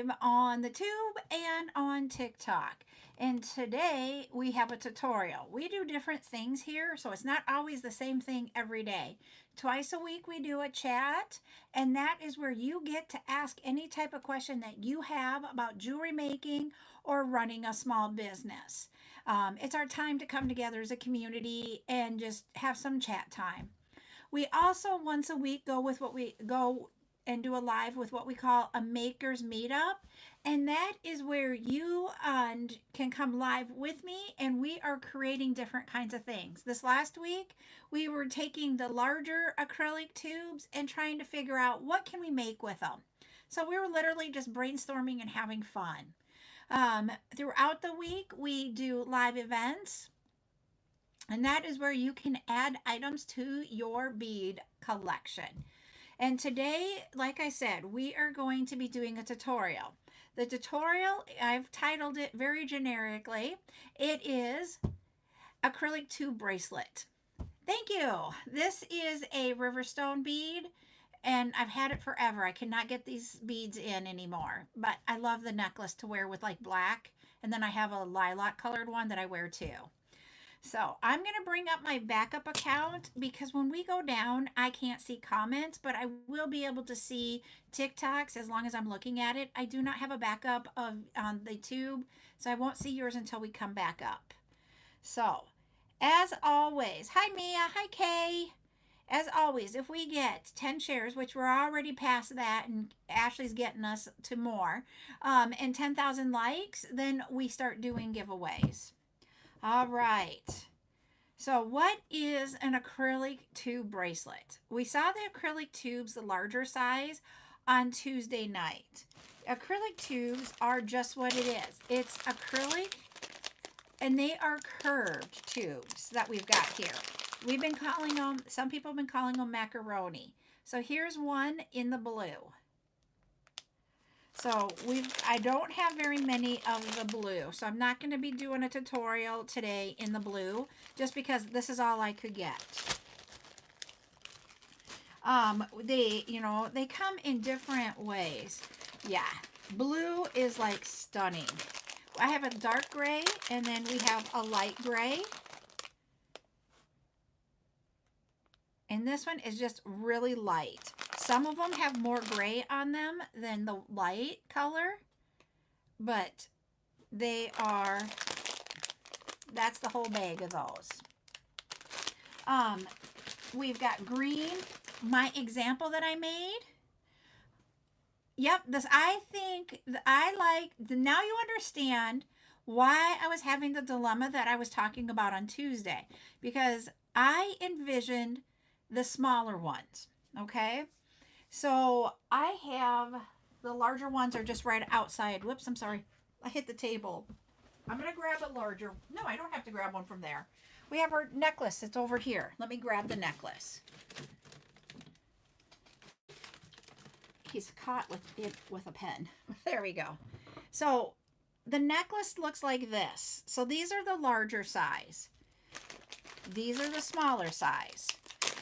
live on the tube and on TikTok. And today we have a tutorial. We do different things here, so it's not always the same thing every day. Twice a week we do a chat, and that is where you get to ask any type of question that you have about jewelry making or running a small business. It's our time to come together as a community and just have some chat time. We also once a week go with what we go and do a live with what we call a makers meetup, and that is where you can come live with me and we are creating different kinds of things. This last week we were taking the larger acrylic tubes and trying to figure out what can we make with them. So we were literally just brainstorming and having fun. Throughout the week we do live events, and that is where you can add items to your bead collection. And today, like I said, we are going to be doing a tutorial. The tutorial, I've titled it very generically. It is acrylic tube bracelet. Thank you. This is a Riverstone bead, and I've had it forever. I cannot get these beads in anymore, but I love the necklace to wear with like black, and then I have a lilac colored one that I wear too. So I'm going to bring up my backup account because when we go down, I can't see comments, but I will be able to see TikToks as long as I'm looking at it. I do not have a backup of on the tube, so I won't see yours until we come back up. So as always, hi Mia, hi Kay. As always, if we get 10 shares, which we're already past that, and Ashley's getting us to more, and 10,000 likes, then we start doing giveaways. All right. So what is an acrylic tube bracelet? We saw the acrylic tubes, the larger size, on Tuesday night. Acrylic tubes are just what it is. It's acrylic, and they are curved tubes that we've got here. We've been calling them, some people have been calling them macaroni. So here's one in the blue. So I don't have very many of the blue, so I'm not going to be doing a tutorial today in the blue, just because this is all I could get. They come in different ways. Yeah, blue is like stunning. I have a dark gray, and then we have a light gray. And this one is just really light. Some of them have more gray on them than the light color, but that's the whole bag of those. We've got green, my example that I made. Yep, I think I like, now you understand why I was having the dilemma that I was talking about on Tuesday, because I envisioned the smaller ones, okay? So I have the larger ones are just right outside. Whoops, I'm sorry. I hit the table. I'm going to grab a larger. No, I don't have to grab one from there. We have our necklace. It's over here. Let me grab the necklace. He's caught with it with a pen. There we go. So the necklace looks like this. So these are the larger size. These are the smaller size.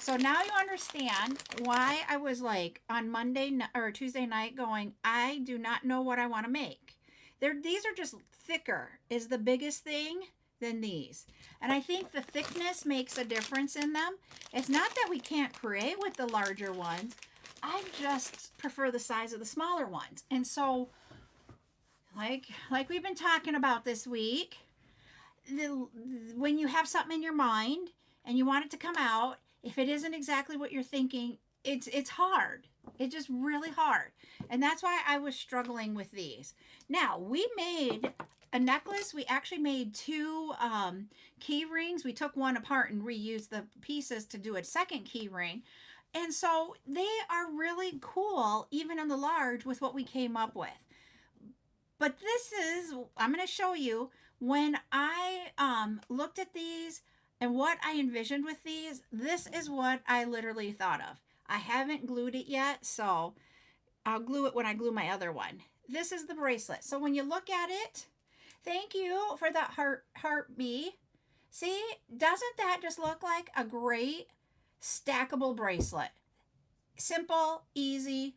So now you understand why I was like on Monday or Tuesday night going, I do not know what I want to make. These are just thicker is the biggest thing than these. And I think the thickness makes a difference in them. It's not that we can't create with the larger ones. I just prefer the size of the smaller ones. And so like we've been talking about this week, when you have something in your mind and you want it to come out, if it isn't exactly what you're thinking, it's hard. It's just really hard. And that's why I was struggling with these. Now, we made a necklace. We actually made two key rings. We took one apart and reused the pieces to do a second key ring. And so they are really cool, even on the large, with what we came up with. But I'm going to show you, when I looked at these, and what I envisioned with these, this is what I literally thought of. I haven't glued it yet, so I'll glue it when I glue my other one. This is the bracelet. So when you look at it, thank you for that heart bee. See, doesn't that just look like a great stackable bracelet? Simple, easy,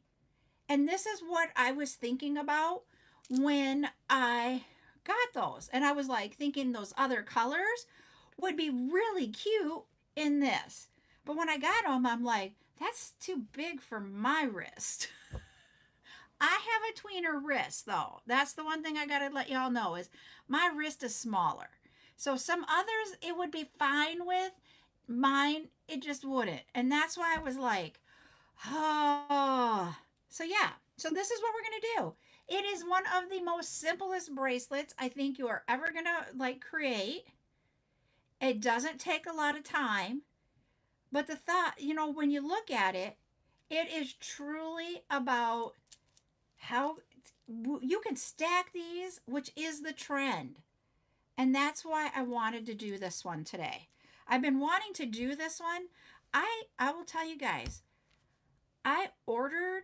And this is what I was thinking about when I got those. And I was like thinking those other colors would be really cute in this. But when I got them, I'm like, that's too big for my wrist. I have a tweener wrist though. That's the one thing I gotta let y'all know is my wrist is smaller. So some others it would be fine with. Mine, it just wouldn't. And that's why I was like, oh. So yeah. So this is what we're gonna do. It is one of the most simplest bracelets I think you are ever gonna like create. It doesn't take a lot of time. But the thought, when you look at it, it is truly about how you can stack these, which is the trend. And that's why I wanted to do this one today. I've been wanting to do this one. I will tell you guys, I ordered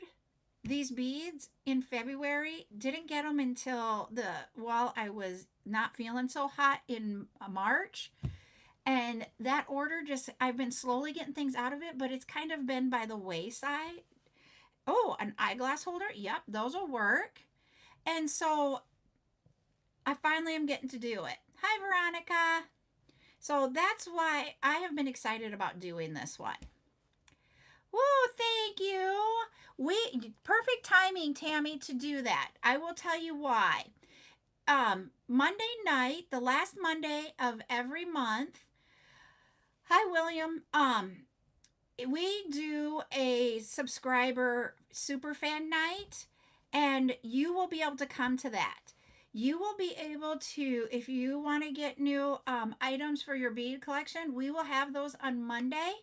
these beads in February, didn't get them until while I was not feeling so hot in March. And that order I've been slowly getting things out of it, but it's kind of been by the wayside. Oh, an eyeglass holder. Yep, those will work. And so I finally am getting to do it. Hi, Veronica. So that's why I have been excited about doing this one. Woo, thank you. Perfect timing, Tammy, to do that. I will tell you why. Monday night, the last Monday of every month. Hi, William. We do a subscriber superfan night, and you will be able to come to that. You will be able to, if you want to get new items for your bead collection, we will have those on Monday.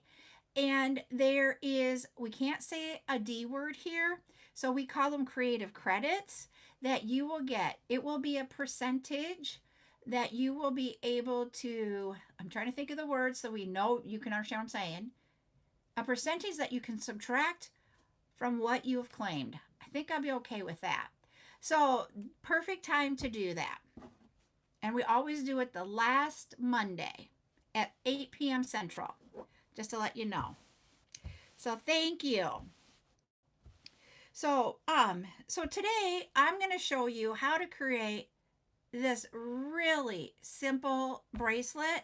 And we can't say a D word here, so we call them creative credits that you will get. It will be a percentage that you will be able to, I'm trying to think of the words so we know you can understand what I'm saying. A percentage that you can subtract from what you have claimed. I think I'll be okay with that. So, perfect time to do that. And we always do it the last Monday at 8 p.m. Central, just to let you know. So, thank you. So today I'm going to show you how to create this really simple bracelet,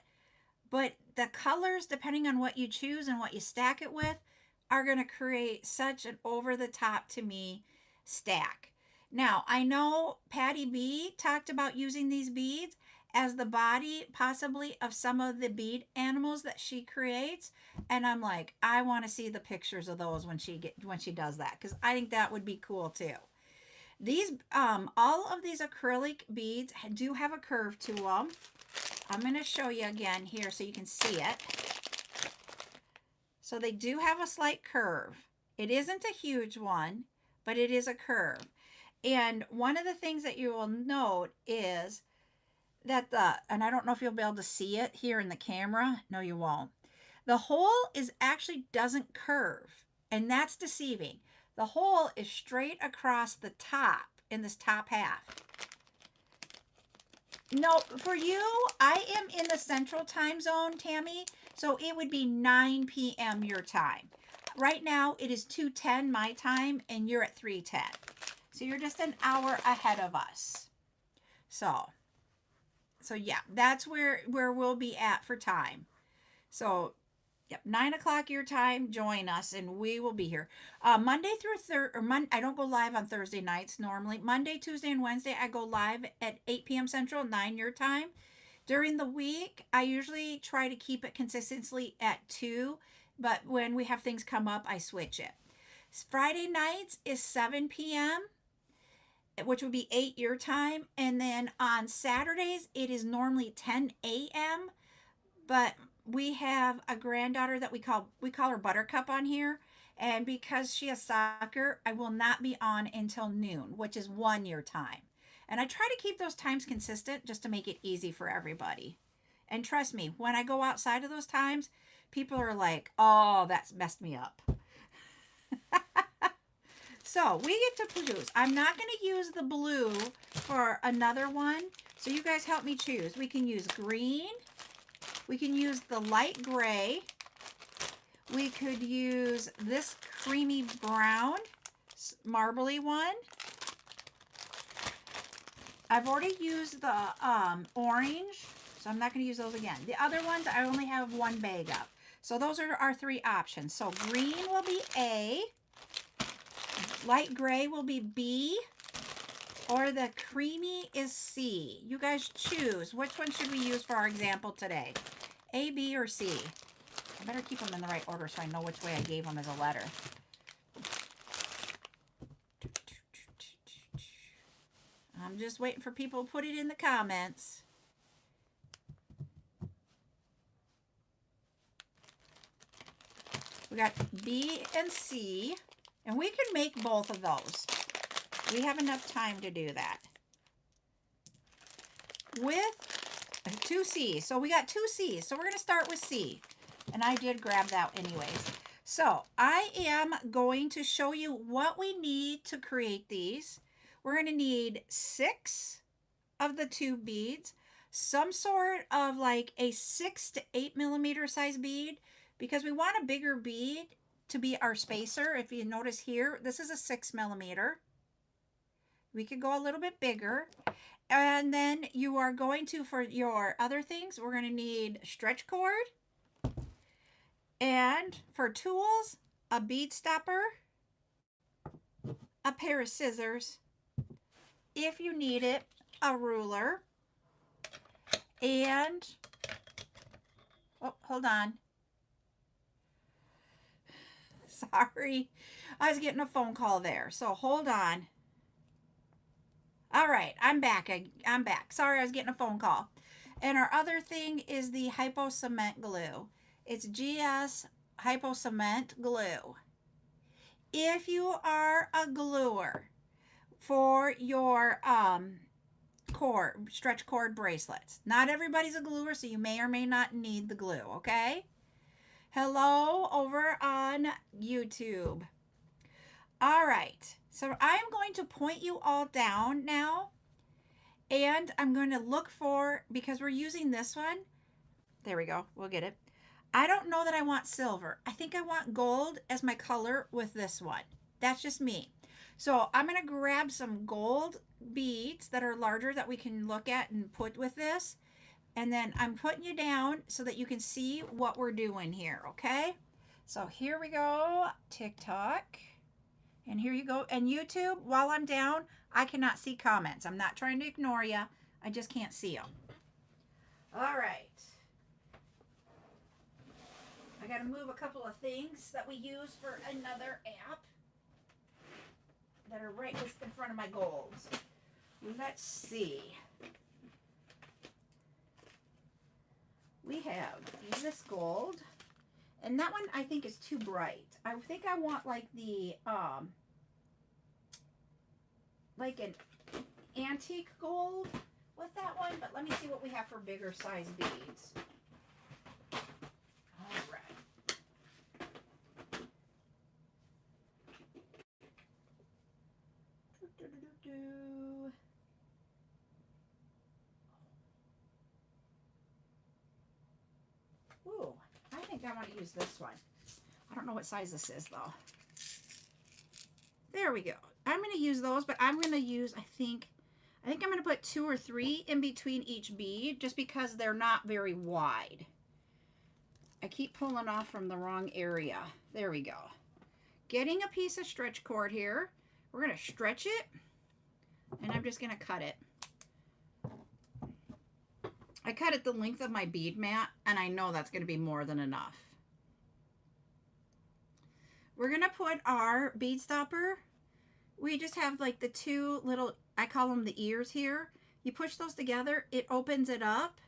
but the colors, depending on what you choose and what you stack it with, are going to create such an over the top to me stack. Now, I know Patty B talked about using these beads as the body possibly of some of the bead animals that she creates, and I'm like, I want to see the pictures of those when she does that, because I think that would be cool too. These all of these acrylic beads do have a curve to them. I'm going to show you again here so you can see it. So they do have a slight curve. It isn't a huge one, but it is a curve. And one of the things that you will note is that and I don't know if you'll be able to see it here in the camera. No, you won't. The hole actually doesn't curve, and that's deceiving. The hole is straight across the top in this top half. No, for you, I am in the central time zone, Tammy, so it would be 9 p.m. your time. Right now, it is 2:10 my time, and you're at 3:10. So you're just an hour ahead of us. So yeah, that's where we'll be at for time. So, yep, 9 o'clock your time, join us, and we will be here. Monday through Thursday, I don't go live on Thursday nights normally. Monday, Tuesday, and Wednesday, I go live at 8 p.m. Central, 9 your time. During the week, I usually try to keep it consistently at 2, but when we have things come up, I switch it. Friday nights is 7 p.m., which would be 8 your time. And then on Saturdays, it is normally 10 a.m., but we have a granddaughter that we call her Buttercup on here. And because she has soccer, I will not be on until noon, which is 1 your time. And I try to keep those times consistent just to make it easy for everybody. And trust me, when I go outside of those times, people are like, oh, that's messed me up. So we get to choose. I'm not going to use the blue for another one. So you guys help me choose. We can use green. We can use the light gray. We could use this creamy brown. marbly one. I've already used the orange, so I'm not going to use those again. The other ones, I only have one bag of. So those are our three options. So green will be A, light gray will be B, or the creamy is C. You guys choose. Which one should we use for our example today? A, B, or C? I better keep them in the right order so I know which way I gave them as a letter. I'm just waiting for people to put it in the comments. We got B and C, and we can make both of those. We have enough time to do that. With 2 C's. So we got 2 C's. So we're going to start with C. And I did grab that anyways. So I am going to show you what we need to create these. We're going to need 6 of the tube beads, some sort of like a 6 to 8 millimeter size bead, because we want a bigger bead to be our spacer. If you notice here, this is a 6 millimeter. We could go a little bit bigger. And then you are going to, for your other things, we're going to need stretch cord. And for tools, a bead stopper, a pair of scissors, if you need it, a ruler, and, oh, hold on. Sorry, I was getting a phone call there, so hold on. All right, I'm back. I'm back. Sorry, I was getting a phone call. And our other thing is the hypo cement glue. It's GS hypo cement glue. If you are a gluer for your stretch cord bracelets, not everybody's a gluer, so you may or may not need the glue, okay? Hello over on YouTube. All right, so I'm going to point you all down now, and I'm going to look for, because we're using this one, there we go, we'll get it. I don't know that I want silver. I think I want gold as my color with this one. That's just me. So I'm going to grab some gold beads that are larger that we can look at and put with this. And then I'm putting you down so that you can see what we're doing here, okay? So here we go, TikTok. And here you go. And YouTube, while I'm down, I cannot see comments. I'm not trying to ignore you. I just can't see them. All right. I got to move a couple of things that we use for another app that are right in front of my golds. Let's see. We have this gold, and that one I think is too bright. I think I want like the like an antique gold with that one, but let me see what we have for bigger size beads. All right. Ooh, I think I want to use this one. I don't know what size this is though. There we go. I'm going to use those, but I'm going to use, I think I'm going to put 2 or 3 in between each bead just because they're not very wide. I keep pulling off from the wrong area. There we go. Getting a piece of stretch cord here. We're going to stretch it, and I'm just going to cut it. I cut it the length of my bead mat, and I know that's going to be more than enough. We're going to put our bead stopper. We just have like the 2 little, I call them the ears here. You push those together, it opens it up,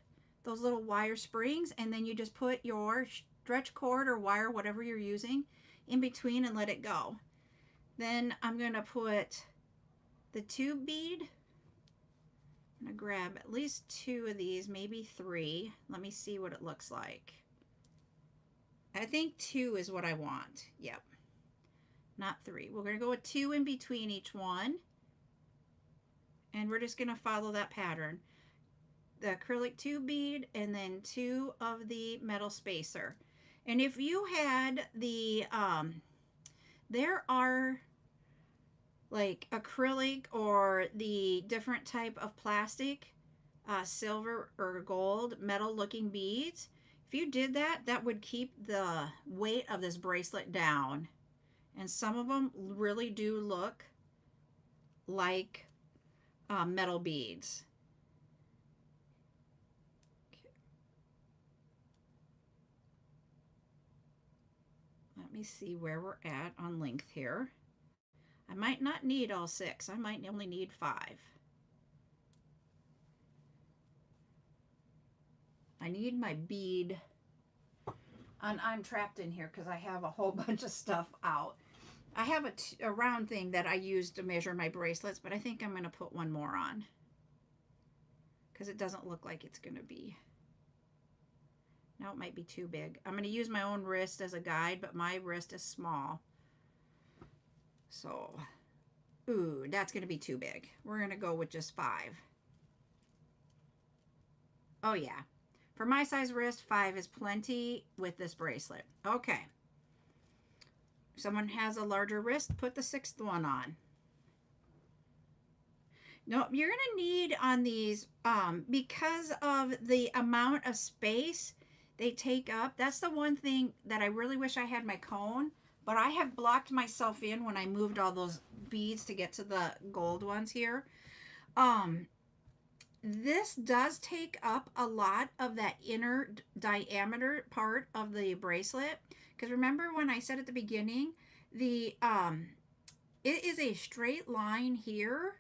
those little wire springs, and then you just put your stretch cord or wire, whatever you're using, in between and let it go. Then I'm going to put the tube bead. I'm going to grab at least 2 of these, maybe 3. Let me see what it looks like. I think 2 is what I want. Yep. Not 3. We're going to go with 2 in between each one. And we're just going to follow that pattern. The acrylic tube bead and then 2 of the metal spacer. And if you had the, there are like acrylic or the different type of plastic, silver or gold metal looking beads, if you did that, that would keep the weight of this bracelet down. And some of them really do look like metal beads. Let me see where we're at on length here. I might not need all 6. I might only need 5. I need my bead. And I'm trapped in here because I have a whole bunch of stuff out. I have a round thing that I use to measure my bracelets, but I think I'm going to put one more on because it doesn't look like it's going to be. Now it might be too big. I'm going to use my own wrist as a guide, but my wrist is small. So, ooh, that's going to be too big. We're going to go with just 5. Oh yeah. For my size wrist, 5 is plenty with this bracelet. Okay. If someone has a larger wrist, put the 6th one on. No, you're going to need on these, because of the amount of space they take up. That's the one thing that I really wish I had my cone, but I have blocked myself in when I moved all those beads to get to the gold ones here. This does take up a lot of that inner diameter part of the bracelet. Because remember when I said at the beginning, it is a straight line here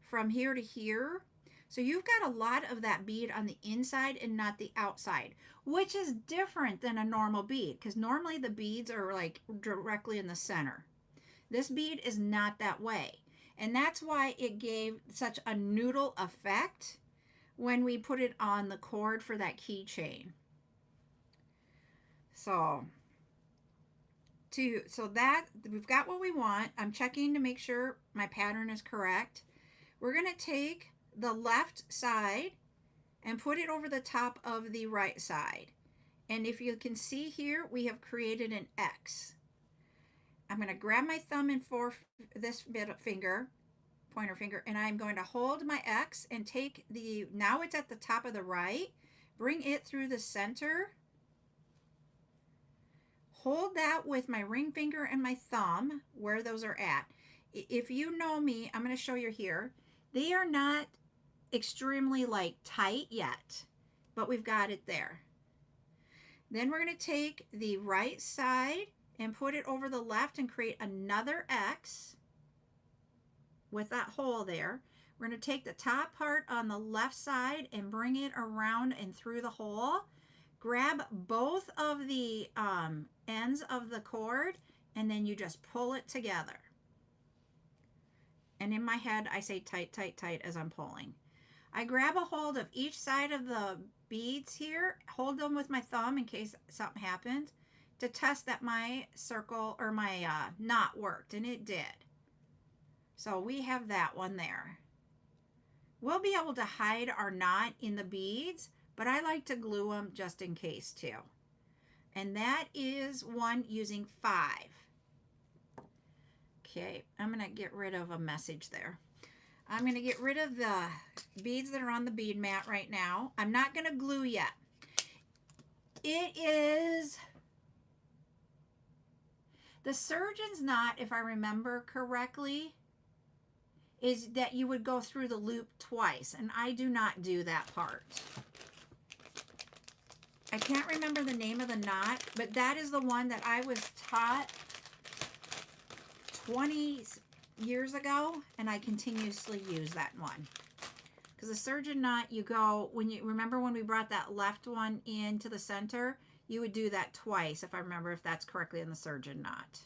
from here to here. So you've got a lot of that bead on the inside and not the outside, which is different than a normal bead, because normally the beads are like directly in the center. This bead is not that way. And that's why it gave such a noodle effect when we put it on the cord for that keychain. So that we've got what we want. I'm checking to make sure my pattern is correct. We're going to take the left side and put it over the top of the right side. And if you can see here, we have created an X. I'm going to grab my thumb and this bit of pointer finger, and I'm going to hold my X and take now it's at the top of the right, bring it through the center, hold that with my ring finger and my thumb where those are at. If you know me, I'm going to show you here. They are not extremely like tight yet, but we've got it there. Then we're going to take the right side and put it over the left and create another X with that hole there. We're going to take the top part on the left side and bring it around and through the hole. Grab both of the ends of the cord, and then you just pull it together. And in my head, I say tight, tight, tight as I'm pulling. I grab a hold of each side of the beads here, hold them with my thumb in case something happens, to test that my circle or my knot worked, and it did. So we have that one there. We'll be able to hide our knot in the beads, but I like to glue them just in case too. And that is one using 5. Okay, I'm going to get rid of a message there. I'm going to get rid of the beads that are on the bead mat right now. I'm not going to glue yet. It is the surgeon's knot, if I remember correctly, is that you would go through the loop twice, and I do not do that part. I can't remember the name of the knot, but that is the one that I was taught 20 years ago, and I continuously use that one. Because the surgeon knot, you go, remember when we brought that left one into the center, you would do that twice, if I remember, if that's correctly in the surgeon knot.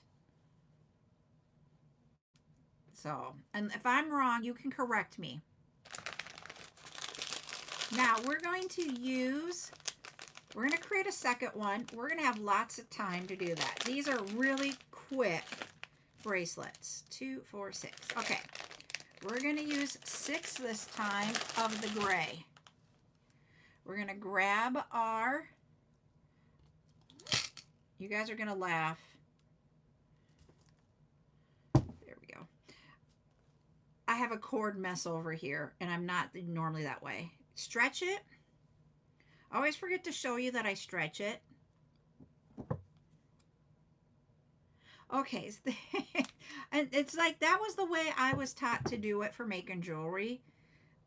So, and if I'm wrong, you can correct me. Now, we're going to create a second one. We're going to have lots of time to do that. These are really quick bracelets. 2, 4, 6. Okay. We're going to use 6 this time of the gray. We're going to grab our, you guys are going to laugh. There we go. I have a cord mess over here, and I'm not normally that way. Stretch it. I always forget to show you that I stretch it. Okay, and it's like that was the way I was taught to do it for making jewelry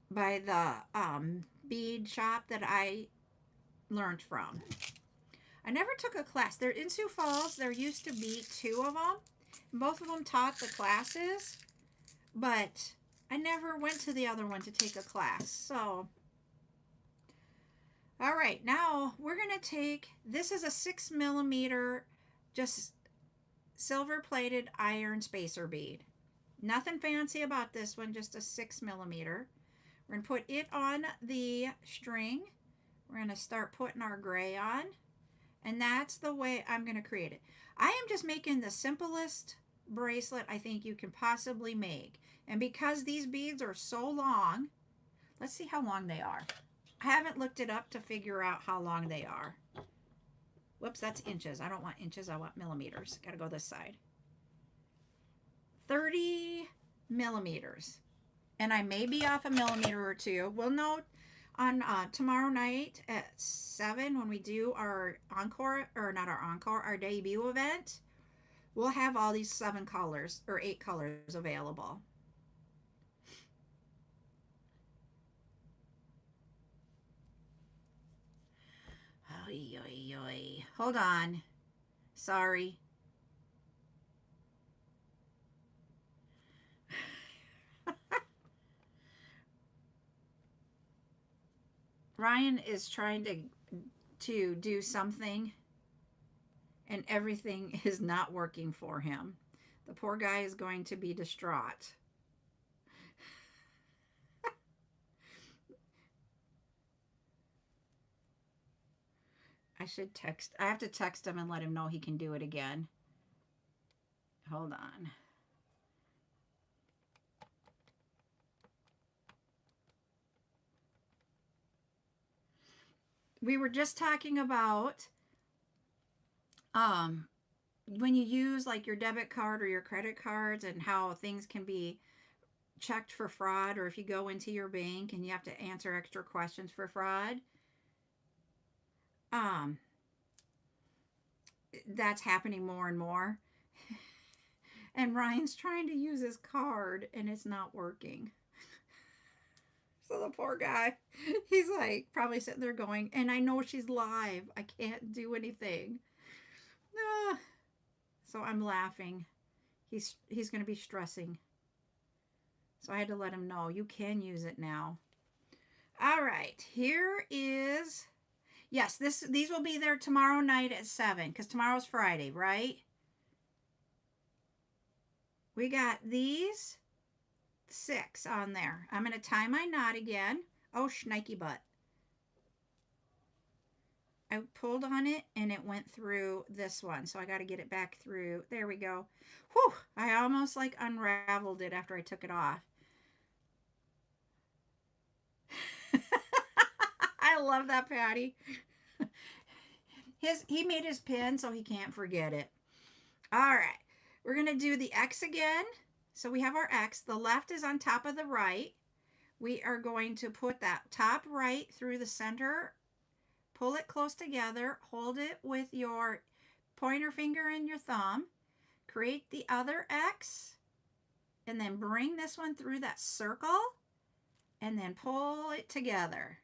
by the bead shop that I learned from. I never took a class. They're in Sioux Falls. There used to be two of them. Both of them taught the classes, but I never went to the other one to take a class. So, all right, now we're going to take, this is a 6mm, just silver plated iron spacer bead. Nothing fancy about this one, just a 6mm. We're going to put it on the string. We're going to start putting our gray on. And that's the way I'm going to create it. I am just making the simplest bracelet I think you can possibly make. And because these beads are so long, let's see how long they are. I haven't looked it up to figure out how long they are. Whoops, that's inches. I don't want inches, I want millimeters. Got to go this side. 30mm. And I may be off a millimeter or two. We'll know on tomorrow night at 7 when we do our encore, or not our encore, our debut event. We'll have all these 7 colors or 8 colors available. Oy, oy, oy. Hold on. Sorry. Ryan is trying to do something and everything is not working for him. The poor guy is going to be distraught. I have to text him and let him know he can do it again. Hold on. We were just talking about when you use like your debit card or your credit cards and how things can be checked for fraud, or if you go into your bank and you have to answer extra questions for fraud. That's happening more and more. And Ryan's trying to use his card and it's not working. So the poor guy, he's like probably sitting there going, and I know she's live. I can't do anything. So I'm laughing. He's going to be stressing. So I had to let him know you can use it now. All right, here is, yes, these will be there tomorrow night at 7 because tomorrow's Friday, right? We got these 6 on there. I'm going to tie my knot again. Oh, shnikey butt. I pulled on it and it went through this one. So I got to get it back through. There we go. Whew, I almost like unraveled it after I took it off. I love that, Patty. He made his pin so he can't forget it. All right. We're going to do the X again. So we have our X. The left is on top of the right. We are going to put that top right through the center, pull it close together, hold it with your pointer finger and your thumb, create the other X, and then bring this one through that circle, and then pull it together.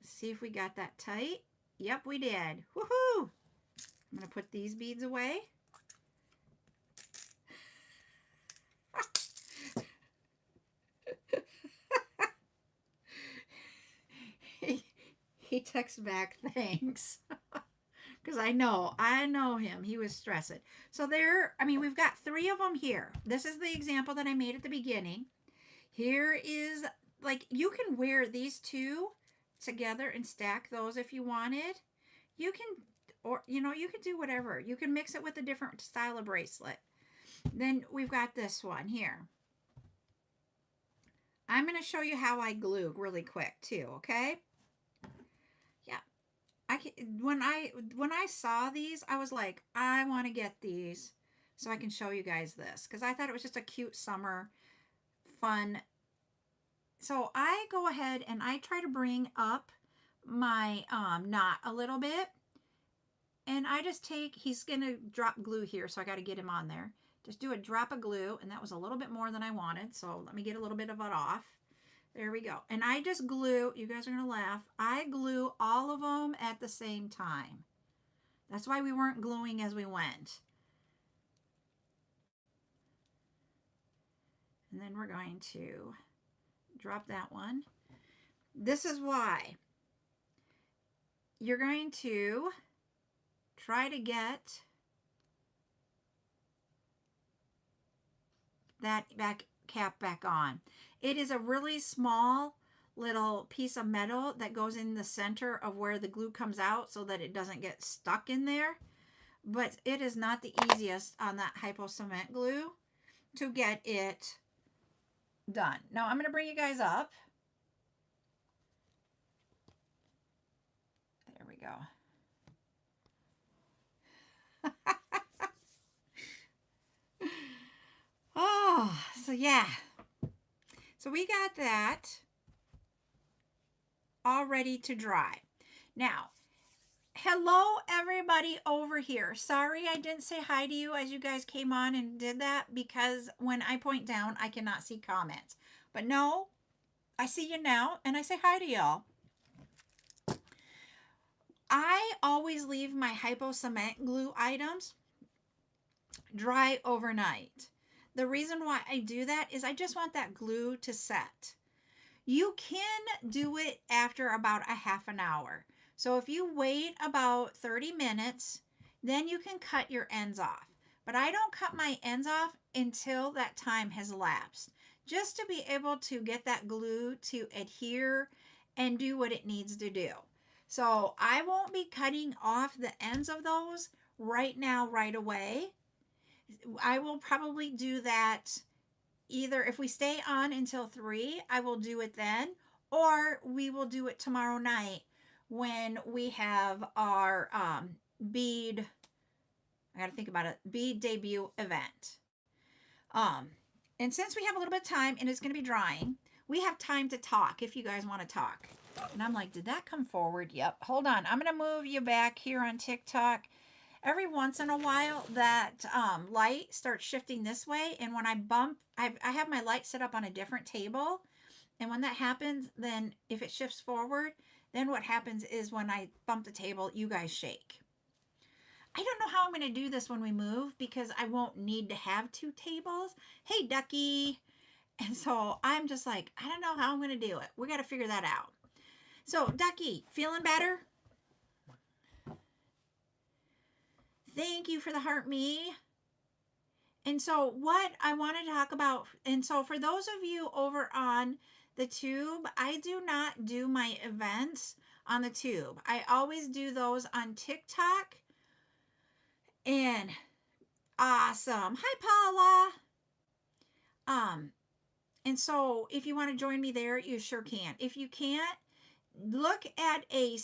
See if we got that tight. Yep, we did. Woohoo! I'm going to put these beads away. He texts back, thanks. Because I know him. He was stressing. So there, I mean, we've got 3 of them here. This is the example that I made at the beginning. Here is, like, you can wear these 2 together and stack those if you wanted. You can, or, you know, you can do whatever. You can mix it with a different style of bracelet. Then we've got this one here. I'm going to show you how I glue really quick too, okay? Yeah. When I saw these, I was like, I want to get these. so I can show you guys this because I thought it was just a cute summer fun. So I go ahead and I try to bring up my knot a little bit, and I just take, he's gonna drop glue here, so I got to get him on there. Just do a drop of glue, and that was a little bit more than I wanted, so let me get a little bit of it off. There we go. And I just glue, you guys are gonna laugh, I glue all of them at the same time. That's why we weren't gluing as we went. And then we're going to drop that one. This is why you're going to try to get that back cap back on. It is a really small little piece of metal that goes in the center of where the glue comes out so that it doesn't get stuck in there. But it is not the easiest on that hypo cement glue to get it done. Now I'm going to bring you guys up. There we go. Oh, so yeah. So we got that all ready to dry. Now, hello everybody over here. Sorry I didn't say hi to you as you guys came on and did that because when I point down, I cannot see comments. But no, I see you now and I say hi to y'all. I always leave my hypo cement glue items dry overnight. The reason why I do that is I just want that glue to set. You can do it after about a half an hour. So if you wait about 30 minutes, then you can cut your ends off. But I don't cut my ends off until that time has lapsed, just to be able to get that glue to adhere and do what it needs to do. So I won't be cutting off the ends of those right now, right away. I will probably do that either if we stay on until 3, I will do it then, or we will do it tomorrow night when we have our bead, I got to think about it, bead debut event. And since we have a little bit of time and it's going to be drying, we have time to talk if you guys want to talk. And I'm like, did that come forward? Yep. Hold on. I'm going to move you back here on TikTok. Every once in a while, that light starts shifting this way. And when I bump, I have my light set up on a different table. And when that happens, then if it shifts forward, then what happens is when I bump the table, you guys shake. I don't know how I'm going to do this when we move because I won't need to have 2 tables. Hey, Ducky. And so I'm just like, I don't know how I'm going to do it. We got to figure that out. So, Ducky, feeling better? Thank you for the heart, me. And so what I want to talk about, and so for those of you over on the tube, I do not do my events on the tube. I always do those on TikTok. And awesome. Hi, Paula. And so if you want to join me there, you sure can. If you can't, look at a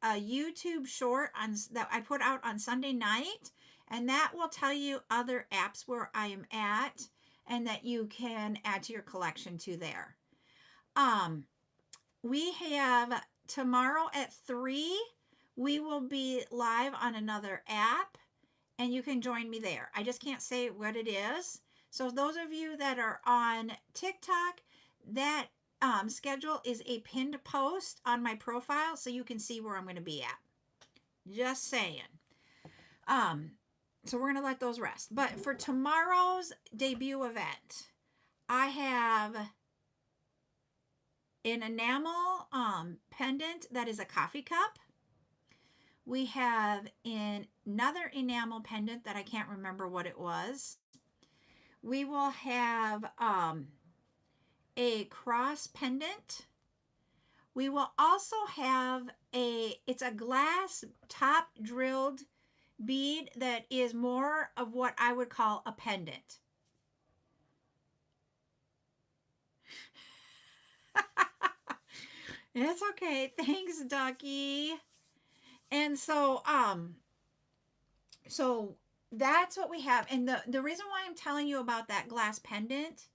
YouTube short that I put out on Sunday night, and that will tell you other apps where I am at and that you can add to your collection to there. We have tomorrow at 3, we will be live on another app, and you can join me there. I just can't say what it is. So those of you that are on TikTok, that schedule is a pinned post on my profile so you can see where I'm going to be at. Just saying. So we're going to let those rest. But for tomorrow's debut event, I have an enamel pendant that is a coffee cup. We have another enamel pendant that I can't remember what it was. We will have a cross pendant. We will also have it's a glass top drilled bead that is more of what I would call a pendant. It's okay. Thanks, Ducky. And so that's what we have. And the reason why I'm telling you about that glass pendant,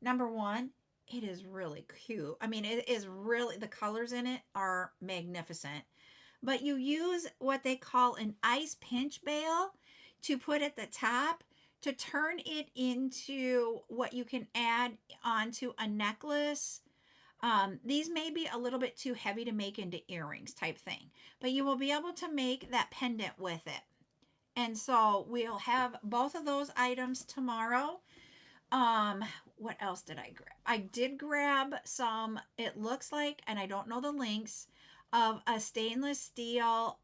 number one, it is really cute. I mean, it is really, the colors in it are magnificent. But you use what they call an ice pinch bail to put at the top to turn it into what you can add onto a necklace. These may be a little bit too heavy to make into earrings type thing, but you will be able to make that pendant with it. And so we'll have both of those items tomorrow. Um, what else did I grab? I did grab some, it looks like, and I don't know the links, of a stainless steel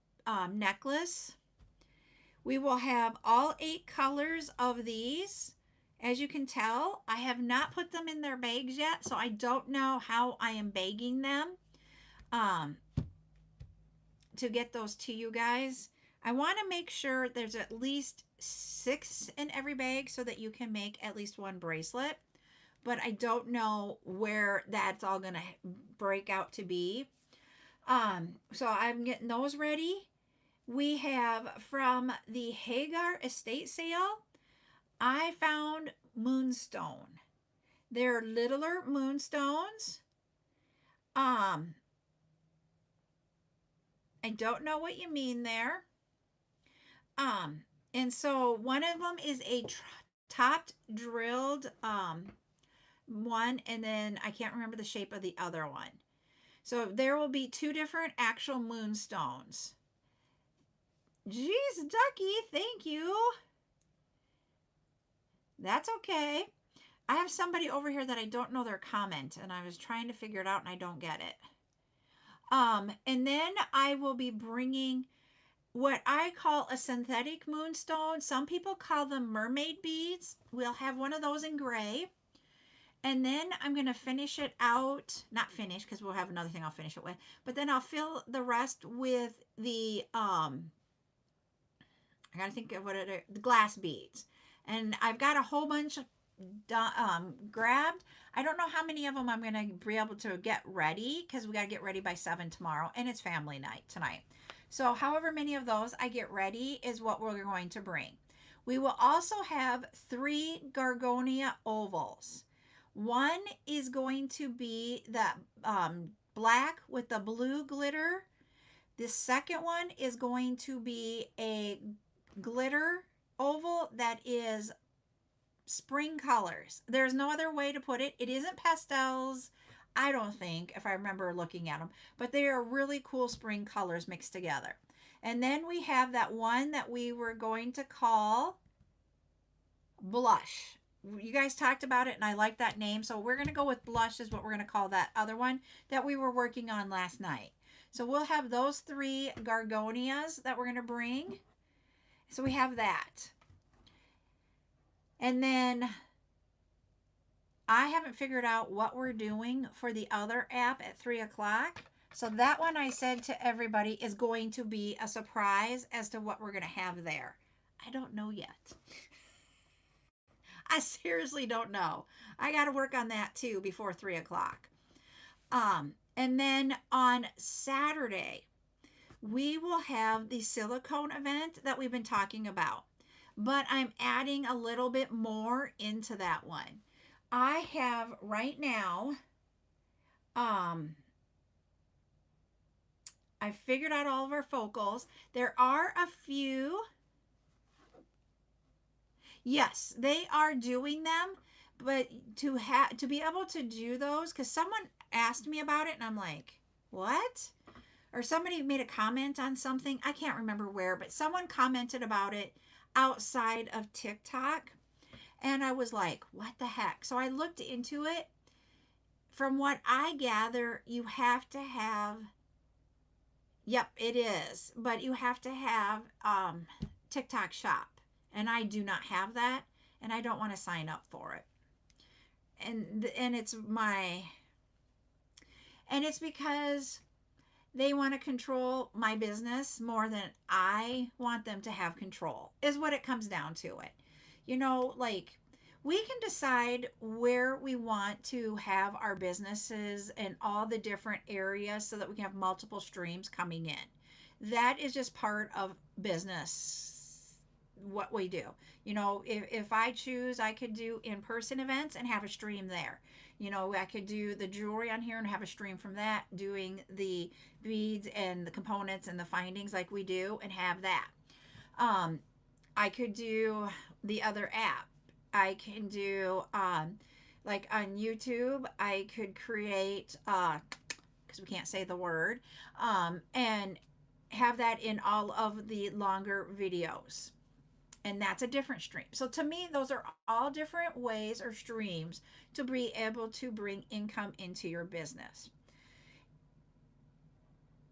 necklace. We will have all 8 colors of these. As you can tell, I have not put them in their bags yet, so I don't know how I am bagging them um, to get those to you guys. I want to make sure there's at least 6 in every bag so that you can make at least one bracelet. But I don't know where that's all going to break out to be. So I'm getting those ready. We have from the Hagar estate sale, I found moonstone. They're littler moonstones. I don't know what you mean there. And so one of them is a topped drilled one, and then I can't remember the shape of the other one. So there will be 2 different actual moonstones. Jeez, Ducky, thank you. That's okay. I have somebody over here that I don't know their comment, and I was trying to figure it out, and I don't get it. And then I will be bringing what I call a synthetic moonstone. Some people call them mermaid beads. We'll have one of those in gray. And then I'm going to finish it out, not finish because we'll have another thing I'll finish it with, but then I'll fill the rest with the, I got to think of what it is, the glass beads. And I've got a whole bunch grabbed. I don't know how many of them I'm going to be able to get ready because we got to get ready by 7 tomorrow, and it's family night tonight. So however many of those I get ready is what we're going to bring. We will also have 3 Gorgonia ovals. One is going to be the black with the blue glitter. The second one is going to be a glitter oval that is spring colors. There's no other way to put it. It isn't pastels, I don't think, if I remember looking at them, but they are really cool spring colors mixed together. And then we have that one that we were going to call Blush. You guys talked about it and I like that name, so we're going to go with Blush is what we're going to call that other one that we were working on last night. So we'll have those 3 Gorgonias that we're going to bring. So we have that. And then I haven't figured out what we're doing for the other app at 3 o'clock. So that one I said to everybody is going to be a surprise as to what we're going to have there. I don't know yet. I seriously don't know. I got to work on that too before 3 o'clock. And then on Saturday, we will have the silicone event that we've been talking about. But I'm adding a little bit more into that one. I have right now, I figured out all of our focals. There are a few. Yes, they are doing them, but to be able to do those, because someone asked me about it and I'm like, what? Or somebody made a comment on something. I can't remember where, but someone commented about it outside of TikTok. And I was like, what the heck? So I looked into it. From what I gather, you have to have, yep, it is, but you have to have TikTok Shop. And I do not have that, and I don't want to sign up for it. And it's it's because they want to control my business more than I want them to have control, is what it comes down to it. You know, like, we can decide where we want to have our businesses and all the different areas so that we can have multiple streams coming in. That is just part of business. what we do. You know, if I choose, I could do in-person events and have a stream there. You know, I could do the jewelry on here and have a stream from that, doing the beads and the components and the findings like we do, and have that. Um, I could do the other app. I can do like on YouTube, I could create because we can't say the word, and have that in all of the longer videos. And that's a different stream. So to me, those are all different ways or streams to be able to bring income into your business.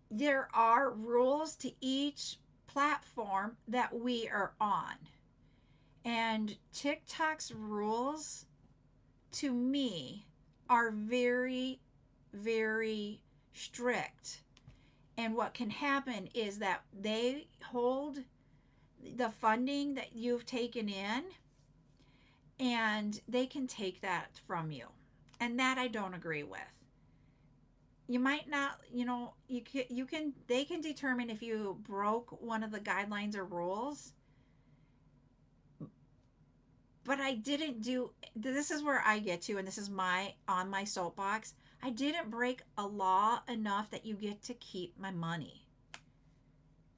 There are rules to each platform that we are on. And TikTok's rules to me are very, very strict. And what can happen is that they hold the funding that you've taken in, and they can take that from you. And that I don't agree with. You might not, you know, they can determine if you broke one of the guidelines or rules. But I didn't do, this is where I get to, and this is on my soapbox. I didn't break a law enough that you get to keep my money.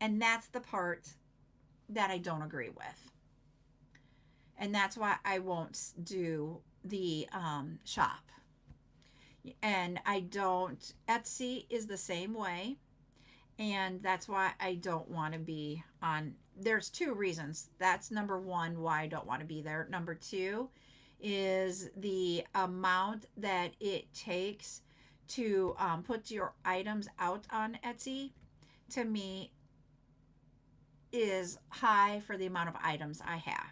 And that's the part that I don't agree with. And that's why I won't do the shop. And I don't, Etsy is the same way. And that's why I don't want to be on, there's two reasons. That's number one, why I don't want to be there. Number two is the amount that it takes to put your items out on Etsy, to me, is high for the amount of items I have.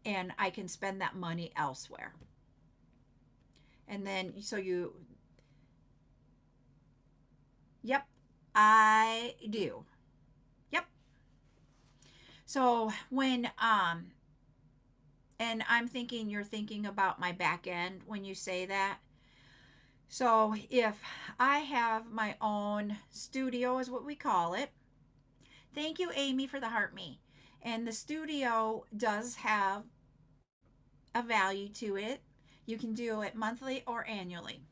And I can spend that money elsewhere. And then, so yep, I do. Yep. So when, and I'm thinking you're thinking about my back end when you say that. So if I have my own studio, is what we call it. Thank you, Amy, for the heart me. And the studio does have a value to it. You can do it monthly or annually.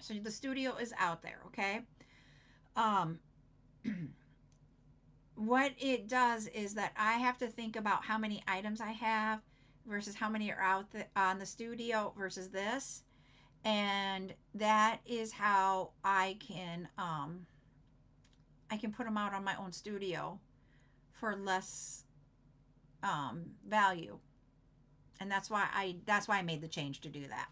So the studio is out there, okay? What it does is that I have to think about how many items I have versus how many are out on the studio versus this. And that is how I can put them out on my own studio for less value. And that's why I made the change to do that.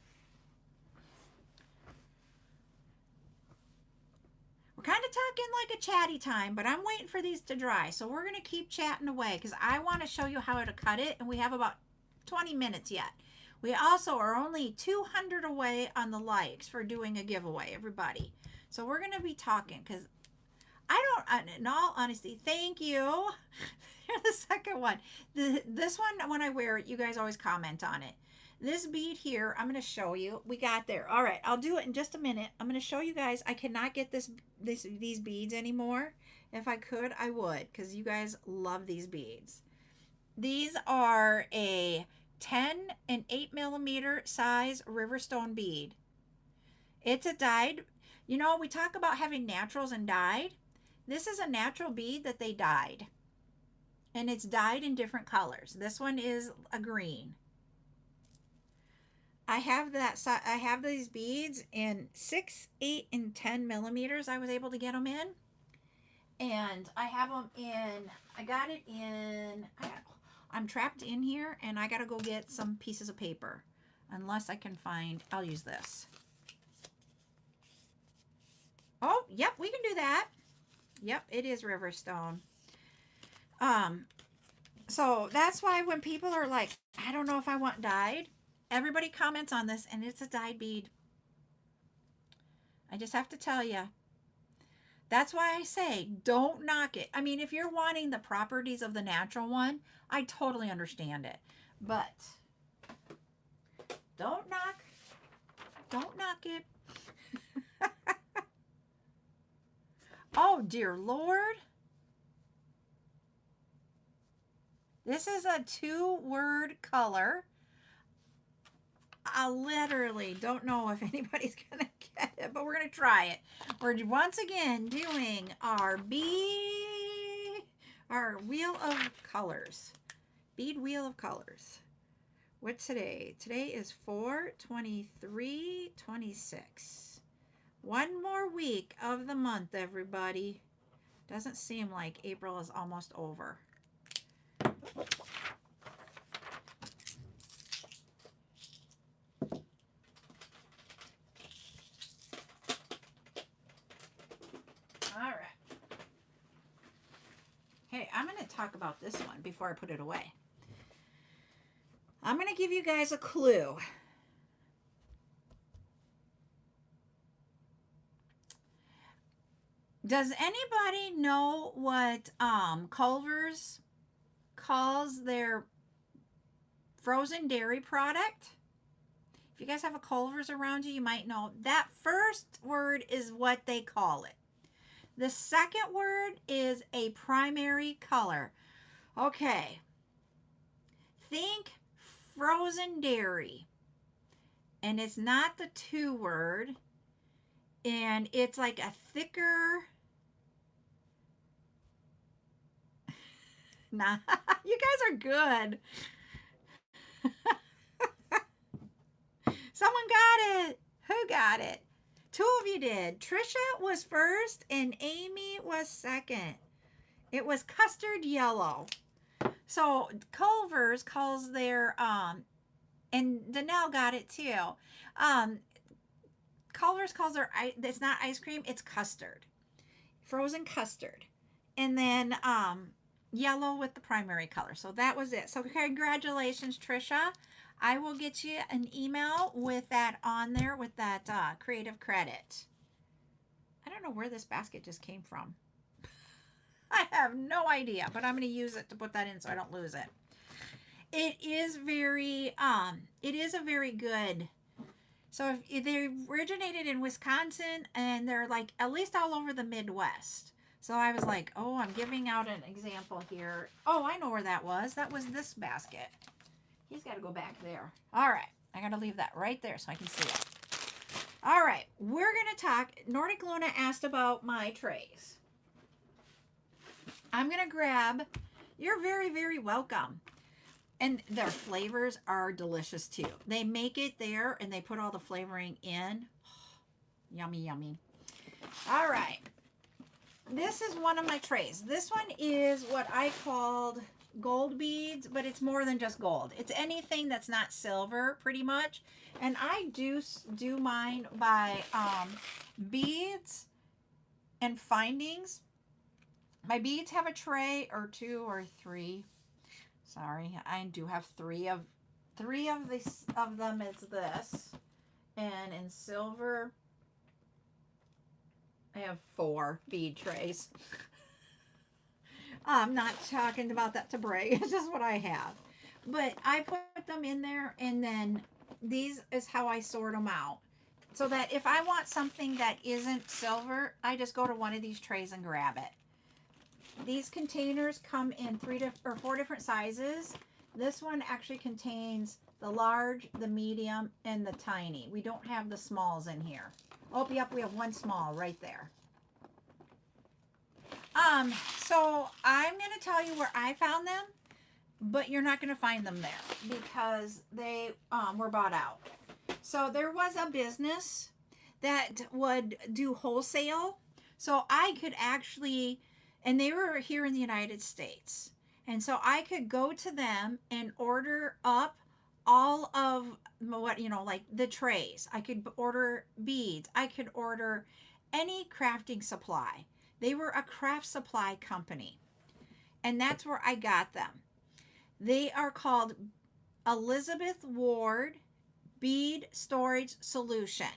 We're kind of talking like a chatty time, but I'm waiting for these to dry. So we're going to keep chatting away because I want to show you how to cut it. And we have about 20 minutes yet. We also are only 200 away on the likes for doing a giveaway, everybody. So we're going to be talking because I don't, in all honesty, thank you. Here's the second one. This one, when I wear it, you guys always comment on it. This bead here, I'm going to show you. We got there. All right, I'll do it in just a minute. I'm going to show you guys. I cannot get these beads anymore. If I could, I would, because you guys love these beads. These are a 10 and 8 millimeter size Riverstone bead. It's a dyed. You know, we talk about having naturals and dyed. This is a natural bead that they dyed. And it's dyed in different colors. This one is a green. I have these beads in 6, 8, and 10 millimeters. I was able to get them in. And I have them in, I'm trapped in here and I got to go get some pieces of paper. Unless I can find, I'll use this. Oh, yep, we can do that. Yep, it is Riverstone. So that's why when people are like, I don't know if I want dyed, everybody comments on this and it's a dyed bead. I just have to tell you. That's why I say don't knock it. I mean, if you're wanting the properties of the natural one, I totally understand it. But don't knock it. Oh, dear Lord. This is a 2-word color. I literally don't know if anybody's going to get it, but we're going to try it. We're once again doing our wheel of colors. Bead wheel of colors. What's today? Today is 4/23/26. One more week of the month, everybody. Doesn't seem like April is almost over. All right. Hey, I'm going to talk about this one before I put it away. I'm going to give you guys a clue. Does anybody know what Culver's calls their frozen dairy product? If you guys have a Culver's around you, you might know. That first word is what they call it. The second word is a primary color. Okay. Think frozen dairy. And it's not the 2-word. And it's like a thicker... Nah, you guys are good. Someone got it. Who got it? 2 of you did. Trisha was first and Amy was second. It was custard yellow. So Culver's calls their and Danelle got it too. Culver's calls their, it's not ice cream, it's custard. Frozen custard. And then yellow with the primary color. So that was it. So congratulations, Trisha. I will get you an email with that on there, with that creative credit. I don't know where this basket just came from. I have no idea, but I'm going to use it to put that in so I don't lose it. It is a very good. So if they originated in Wisconsin, and they're like at least all over the Midwest. So I was like, oh, I'm giving out an example here. Oh, I know where that was. That was this basket. He's got to go back there. All right. I got to leave that right there so I can see it. All right. We're going to talk. Nordic Luna asked about my trays. I'm going to grab. You're very, very welcome. And their flavors are delicious too. They make it there and they put all the flavoring in. Yummy, yummy. All right. This is one of my trays. This one is what I called gold beads, but it's more than just gold. It's anything that's not silver, pretty much. And I do mine by beads and findings. My beads have a tray or 2 or 3. Sorry, I do have 3 of these of them. Is this, and in silver, I have 4 bead trays. I'm not talking about that to brag. It's just what I have. But I put them in there, and then these is how I sort them out. So that if I want something that isn't silver, I just go to one of these trays and grab it. These containers come in 3 or 4 different sizes. This one actually contains the large, the medium, and the tiny. We don't have the smalls in here. Oh, yep, we have 1 small right there. So I'm going to tell you where I found them, but you're not going to find them there because they were bought out. So there was a business that would do wholesale. So I could actually, and they were here in the United States. And so I could go to them and order up all of what, like the trays. I could order beads. I could order any crafting supply. They were a craft supply company. And that's where I got them. They are called Elizabeth Ward Bead Storage Solution.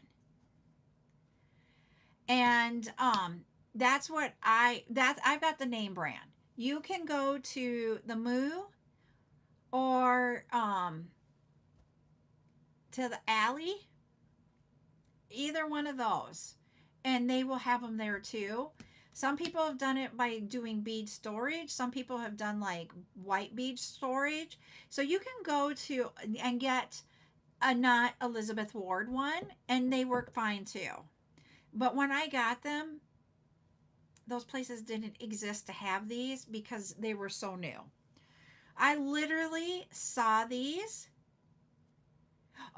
And that's what I've got the name brand. You can go to the Moo or to the Alley, either one of those, and they will have them there too. Some people have done it by doing bead storage. Some people have done like white bead storage. So you can go to and get a not Elizabeth Ward one, and they work fine too. But when I got them, those places didn't exist to have these because they were so new. I literally saw these.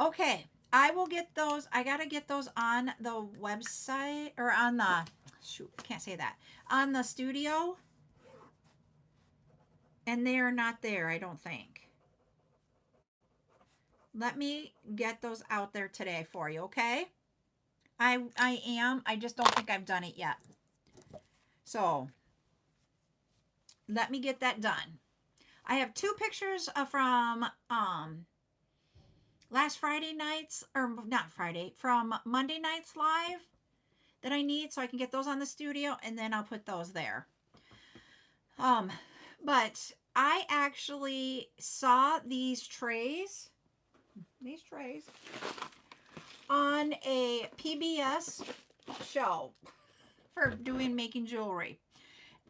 Okay, I will get those. I got to get those on the website or on the, shoot, I can't say that, on the studio. And they are not there, I don't think. Let me get those out there today for you, okay? I am. I just don't think I've done it yet. So let me get that done. I have 2 pictures from last Friday nights, or not Friday, from Monday night's live that I need, so I can get those on the studio, and then I'll put those there. But I actually saw these trays on a PBS show for doing making jewelry.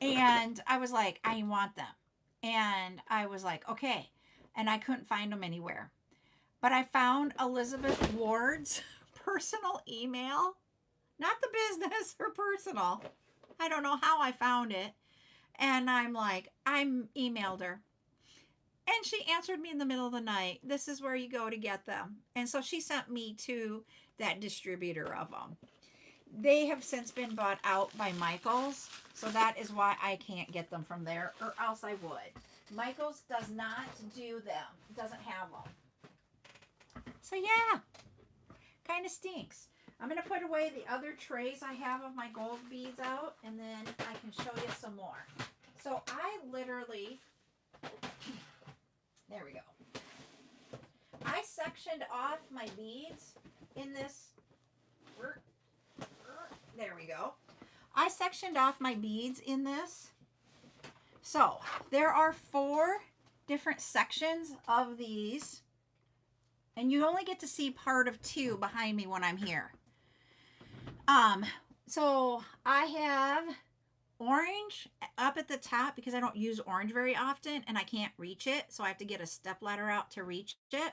And I was like, I want them. And I was like, okay. And I couldn't find them anywhere. But I found Elizabeth Ward's personal email. Not the business, her personal. I don't know how I found it. And I'm like, I emailed her. And she answered me in the middle of the night. This is where you go to get them. And so she sent me to that distributor of them. They have since been bought out by Michael's. So that is why I can't get them from there, or else I would. Michael's does not do them. Doesn't have them. So yeah, kind of stinks. I'm going to put away the other trays I have of my gold beads out, and then I can show you some more. So I literally, there we go. I sectioned off my beads in this, there we go. I sectioned off my beads in this. So there are 4 different sections of these, and you only get to see part of 2 behind me when I'm here. So I have orange up at the top because I don't use orange very often and I can't reach it. So I have to get a step ladder out to reach it.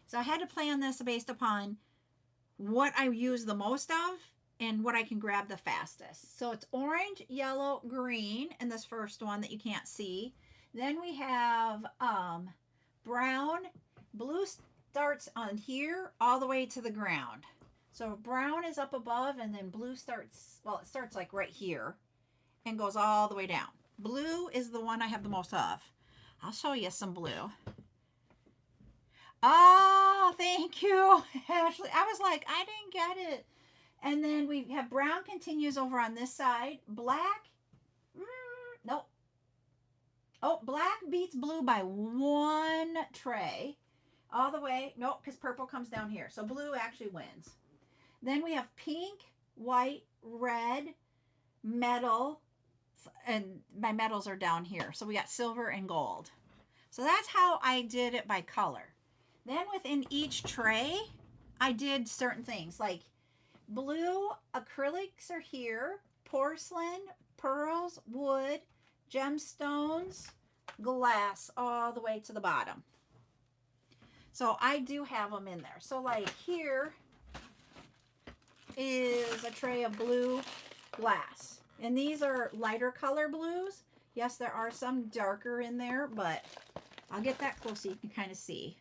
So I had to plan this based upon what I use the most of and what I can grab the fastest. So it's orange, yellow, green in this first one that you can't see. Then we have brown. Blue starts on here all the way to the ground. So brown is up above, and then blue starts, well, it starts like right here and goes all the way down. Blue is the one I have the most of. I'll show you some blue. Oh, thank you, Ashley. I was like, I didn't get it. And then we have brown continues over on this side. Black, nope. Oh, black beats blue by 1 tray. All the way, nope, because purple comes down here. So blue actually wins. Then we have pink, white, red, metal, and my metals are down here. So we got silver and gold. So that's how I did it by color. Then within each tray, I did certain things like blue acrylics are here, porcelain, pearls, wood, gemstones, glass, all the way to the bottom. So I do have them in there. So like here is a tray of blue glass. And these are lighter color blues. Yes, there are some darker in there, but I'll get that close so you can kind of see.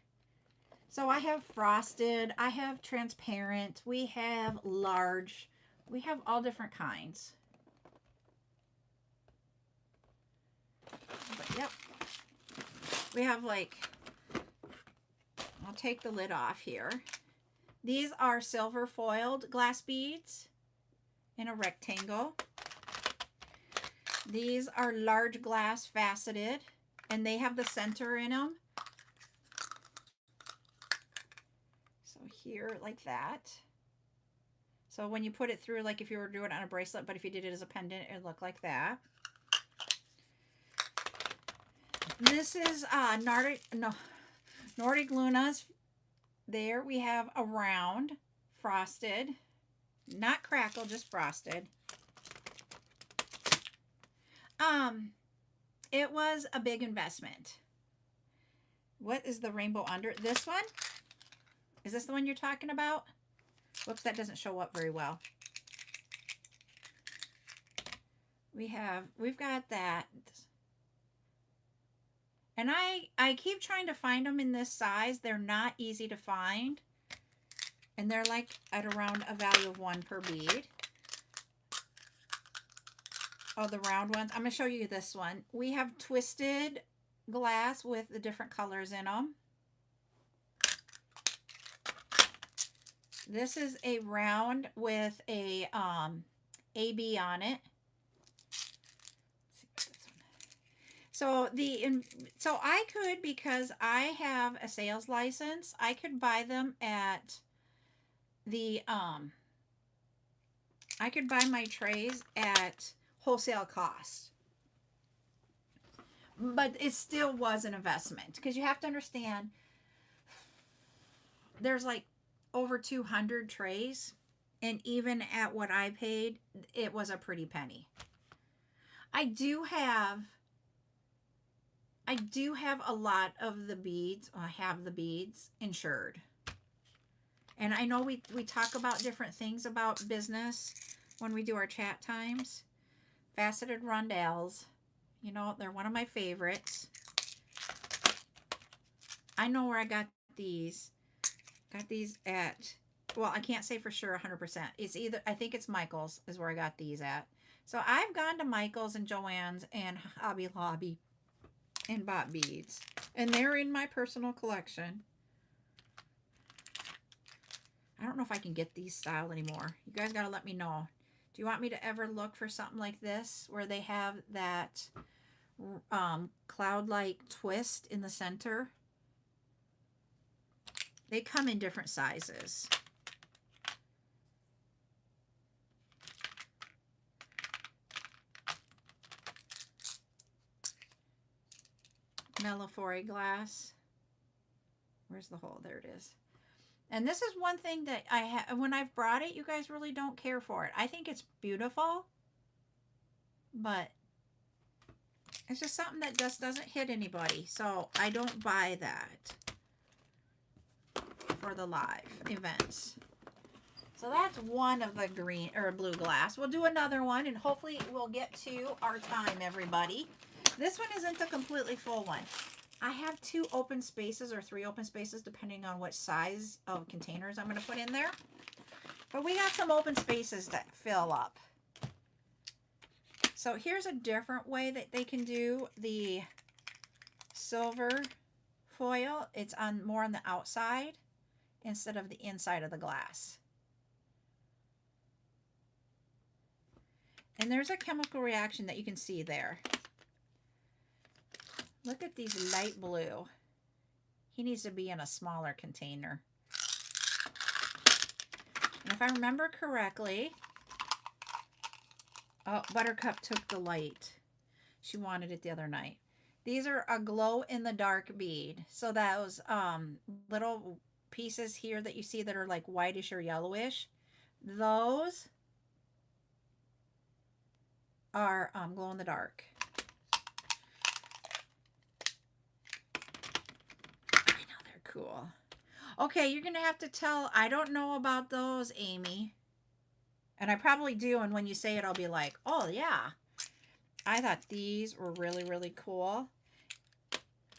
So I have frosted, I have transparent, we have large, we have all different kinds. But yep. We have like, I'll take the lid off here. These are silver foiled glass beads in a rectangle. These are large glass faceted, and they have the center in them. So here, like that. So when you put it through, like if you were doing it on a bracelet, but if you did it as a pendant, it would look like that. This is Nordic Luna's. There we have a round frosted, not crackle, just frosted. Um, it was a big investment. What is the rainbow under this one? Is this the one you're talking about? Whoops, that doesn't show up very well. We've got that. And I keep trying to find them in this size. They're not easy to find. And they're like at around a value of 1 per bead. Oh, the round ones. I'm going to show you this one. We have twisted glass with the different colors in them. This is a round with a AB on it. So I could, because I have a sales license, I could buy them at the I could buy my trays at wholesale cost. But it still was an investment, because you have to understand there's like over 200 trays, and even at what I paid, it was a pretty penny. I do have a lot of the beads. I have the beads insured. And I know we talk about different things about business when we do our chat times. Faceted rondelles. You know, they're one of my favorites. I know where I got these. Got these at, well, I can't say for sure 100%. It's either, I think it's Michael's is where I got these at. So I've gone to Michael's and Joann's and Hobby Lobby and bought beads. And they're in my personal collection. I don't know if I can get these style anymore. You guys got to let me know. Do you want me to ever look for something like this where they have that cloud-like twist in the center? They come in different sizes. Mellifori glass. Where's the hole? There it is. And this is one thing that I have, when I've brought it, you guys really don't care for it. I think it's beautiful, but it's just something that just doesn't hit anybody. So I don't buy that for the live events. So that's one of the green or blue glass. We'll do another one, and hopefully we'll get to our time, everybody. This one isn't a completely full one. I have 2 open spaces or 3 open spaces, depending on what size of containers I'm going to put in there. But we got some open spaces that fill up. So here's a different way that they can do the silver foil. It's on more on the outside instead of the inside of the glass. And there's a chemical reaction that you can see there. Look at these light blue. He needs to be in a smaller container. And if I remember correctly, oh, Buttercup took the light. She wanted it the other night. These are a glow-in-the-dark bead. So those little pieces here that you see that are like whitish or yellowish, those are glow-in-the-dark. Cool. Okay, you're going to have to tell, I don't know about those, Amy. And I probably do, and when you say it, I'll be like, oh, yeah. I thought these were really, really cool.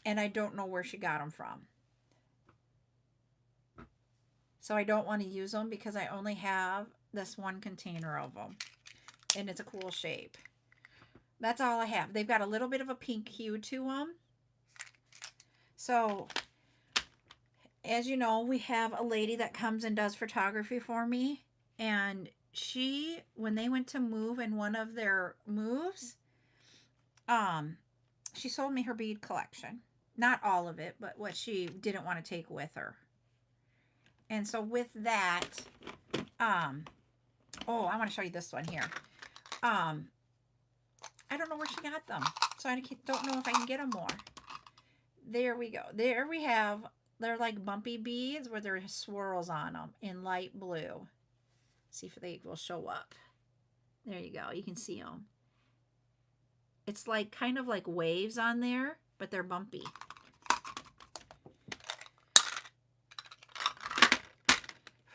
And I don't know where she got them from. So I don't want to use them because I only have this one container of them. And it's a cool shape. That's all I have. They've got a little bit of a pink hue to them. So as you know, we have a lady that comes and does photography for me. And she, when they went to move in one of their moves, she sold me her bead collection. Not all of it, but what she didn't want to take with her. And so with that, oh, I want to show you this one here. I don't know where she got them. So I don't know if I can get them more. There we go. There we have, they're like bumpy beads where there are swirls on them in light blue. See if they will show up. There you go. You can see them. It's like kind of like waves on there, but they're bumpy.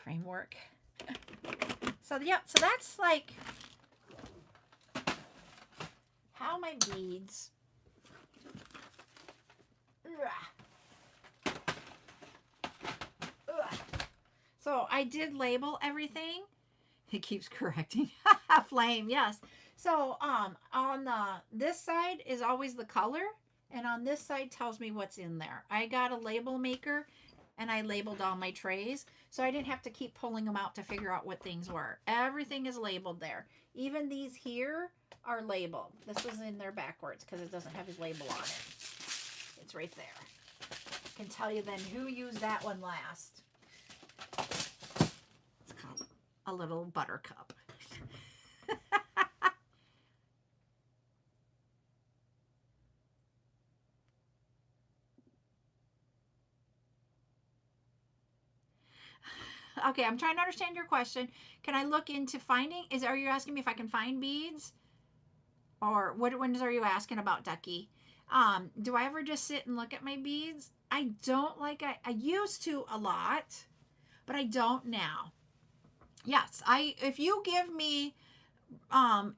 Framework. So yep, so that's like how my beads. So I did label everything. It keeps correcting. Flame, yes. So on this side is always the color, and on this side tells me what's in there. I got a label maker, and I labeled all my trays, so I didn't have to keep pulling them out to figure out what things were. Everything is labeled there. Even these here are labeled. This was in there backwards because it doesn't have his label on it. It's right there. I can tell you then who used that one last. It's called a little buttercup. Okay, I'm trying to understand your question. Can I look into finding? Are you asking me if I can find beads? Or what ones are you asking about, Ducky? Do I ever just sit and look at my beads? I don't like I used to a lot, but I don't now. Yes, if you give me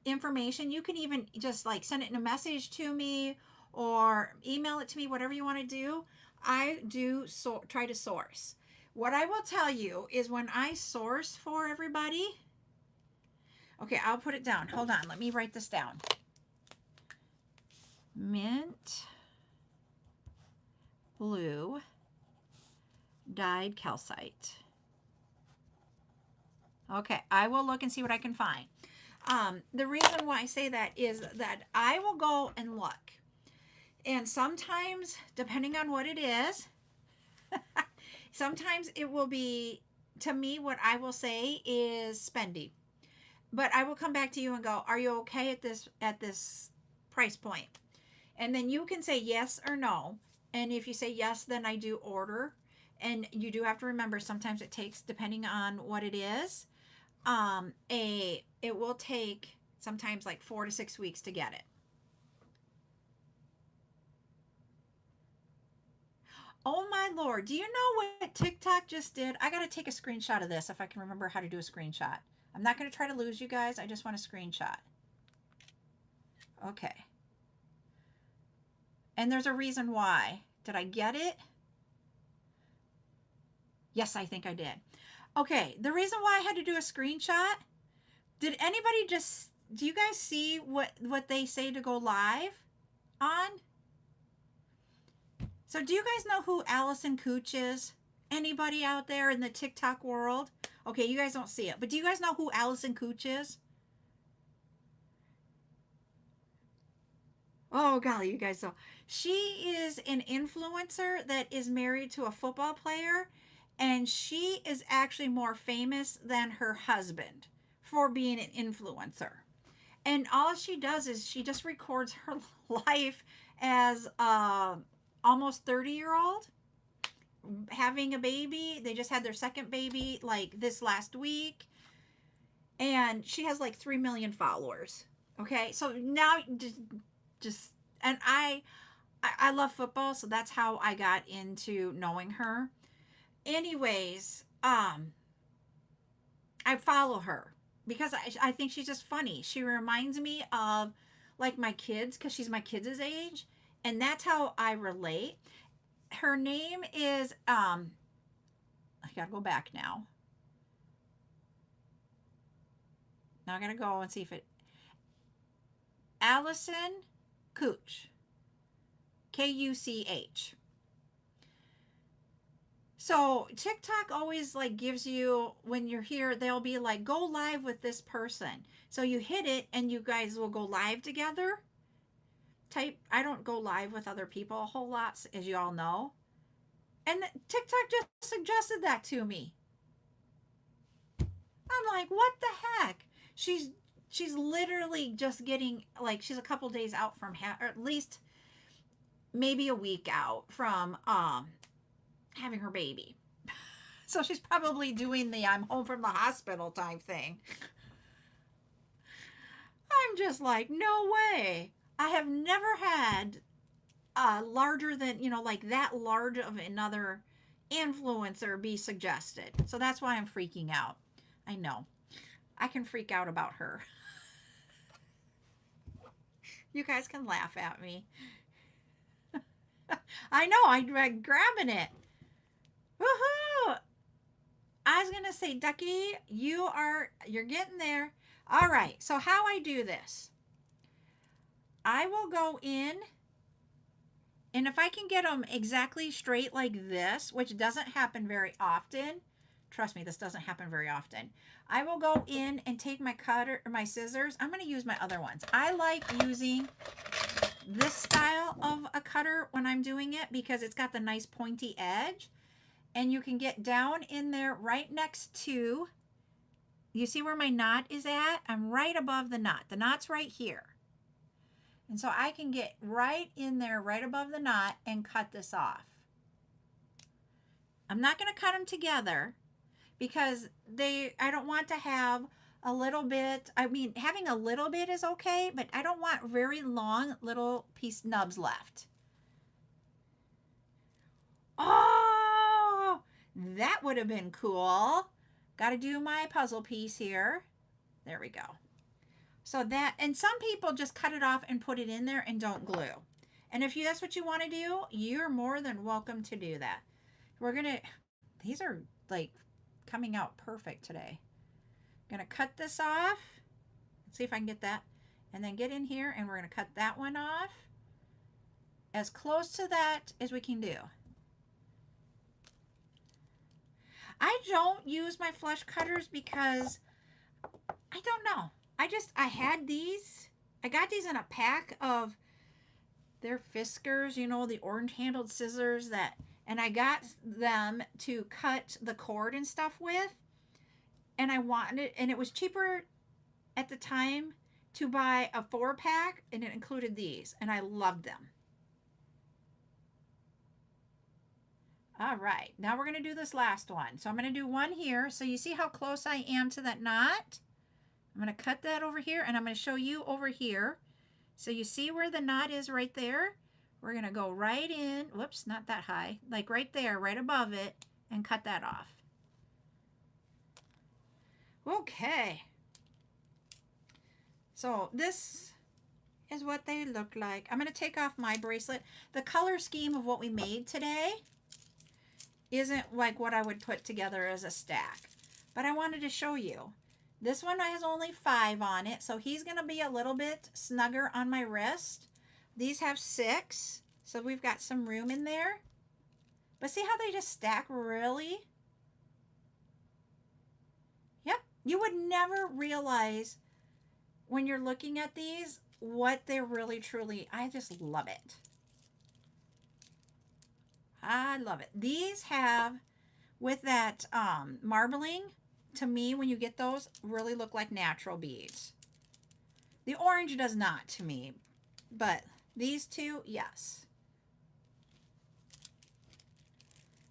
information, you can even just like send it in a message to me or email it to me, whatever you want to do. I do try to source. What I will tell you is when I source for everybody, okay, I'll put it down. Hold on, let me write this down. Mint blue dyed calcite. Okay, I will look and see what I can find. The reason why I say that is that I will go and look. And sometimes, depending on what it is, sometimes it will be, to me, what I will say is spendy. But I will come back to you and go, are you okay at this price point? And then you can say yes or no. And if you say yes, then I do order. And you do have to remember, sometimes it takes, depending on what it is, it will take sometimes like 4 to 6 weeks to get it. Oh my Lord, do you know what TikTok just did? I got to take a screenshot of this if I can remember how to do a screenshot. I'm not going to try to lose you guys. I just want a screenshot. Okay. And there's a reason why. Did I get it? Yes, I think I did. Okay, the reason why I had to do a screenshot, do you guys see what they say to go live on? So do you guys know who Allison Cooch is? Anybody out there in the TikTok world? Okay, you guys don't see it, but do you guys know who Allison Cooch is? Oh, golly, you guys know. She is an influencer that is married to a football player, and she is actually more famous than her husband for being an influencer. And all she does is she just records her life as almost 30-year-old having a baby. They just had their second baby like this last week, and she has like 3 million followers. Okay, so now just and I love football, so that's how I got into knowing her. Anyways, I follow her because I think she's just funny. She reminds me of like my kids because she's my kids' age, and that's how I relate. Her name is I gotta go back now. Now I gotta go and see if it Allison Cooch. Kuch. So TikTok always like gives you, when you're here, they'll be like, go live with this person. So you hit it and you guys will go live together. I don't go live with other people a whole lot, as you all know. And TikTok just suggested that to me. I'm like, what the heck? She's literally just getting, like, she's a couple days out from, or at least maybe a week out from having her baby. So she's probably doing the I'm home from the hospital type thing. I'm just like, no way. I have never had larger than, like that large of another influencer be suggested. So that's why I'm freaking out. I know. I can freak out about her. You guys can laugh at me. I know, I'm grabbing it. Woohoo! I was gonna say, Ducky, you're getting there. All right, so how I do this, I will go in, and if I can get them exactly straight like this, which doesn't happen very often, trust me, this doesn't happen very often, I will go in and take my cutter or my scissors. I'm going to use my other ones. I like using this style of a cutter when I'm doing it because it's got the nice pointy edge, and you can get down in there right next to, you see where my knot is at? I'm right above the knot. The knot's right here. And so I can get right in there, right above the knot, and cut this off. I'm not going to cut them together because I don't want to have a little bit, I mean, having a little bit is okay, but I don't want very long little piece nubs left. Oh, that would have been cool. Got to do my puzzle piece here. There we go. So that, and some people just cut it off and put it in there and don't glue. And if that's what you want to do, you're more than welcome to do that. These are like coming out perfect today. I'm going to cut this off. Let's see if I can get that. And then get in here and we're going to cut that one off. As close to that as we can do. I don't use my flush cutters because I don't know. I had these. I got these in a pack of their Fiskars, the orange handled scissors and I got them to cut the cord and stuff with. And and it was cheaper at the time to buy a 4-pack, and it included these, and I loved them. All right, now we're going to do this last one. So I'm going to do one here. So you see how close I am to that knot? I'm going to cut that over here, and I'm going to show you over here. So you see where the knot is right there? We're going to go right in. Whoops, not that high. Like right there, right above it, and cut that off. Okay. So this is what they look like. I'm going to take off my bracelet. The color scheme of what we made today isn't like what I would put together as a stack. But I wanted to show you. This one has only 5 on it, so he's going to be a little bit snugger on my wrist. These have 6, so we've got some room in there. But see how they just stack really? Yep. You would never realize when you're looking at these what they're really truly. I just love it. I love it. These have, with that marbling, to me, when you get those, really look like natural beads. The orange does not to me, but these two, yes.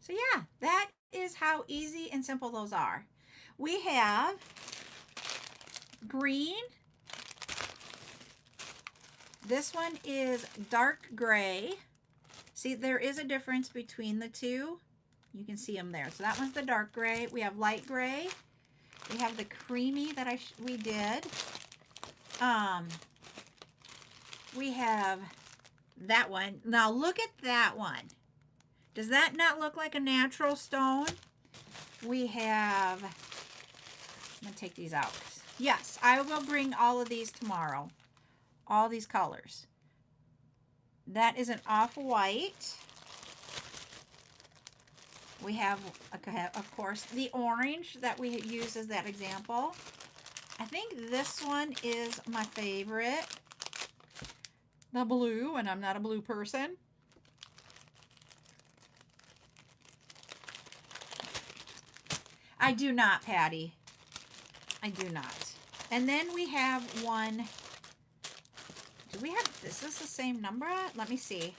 So yeah, that is how easy and simple those are. We have green. This one is dark gray. See, there is a difference between the two. You can see them there. So that one's the dark gray. We have light gray. We have the creamy that we did. We have that one. Now look at that one. Does that not look like a natural stone? We have, I'm going to take these out. Yes, I will bring all of these tomorrow. All these colors. That is an off-white. We have, of course, the orange that we use as that example. I think this one is my favorite. The blue, and I'm not a blue person. I do not, Patty. I do not. And then we have one. Do we have, is this the same number? Let me see.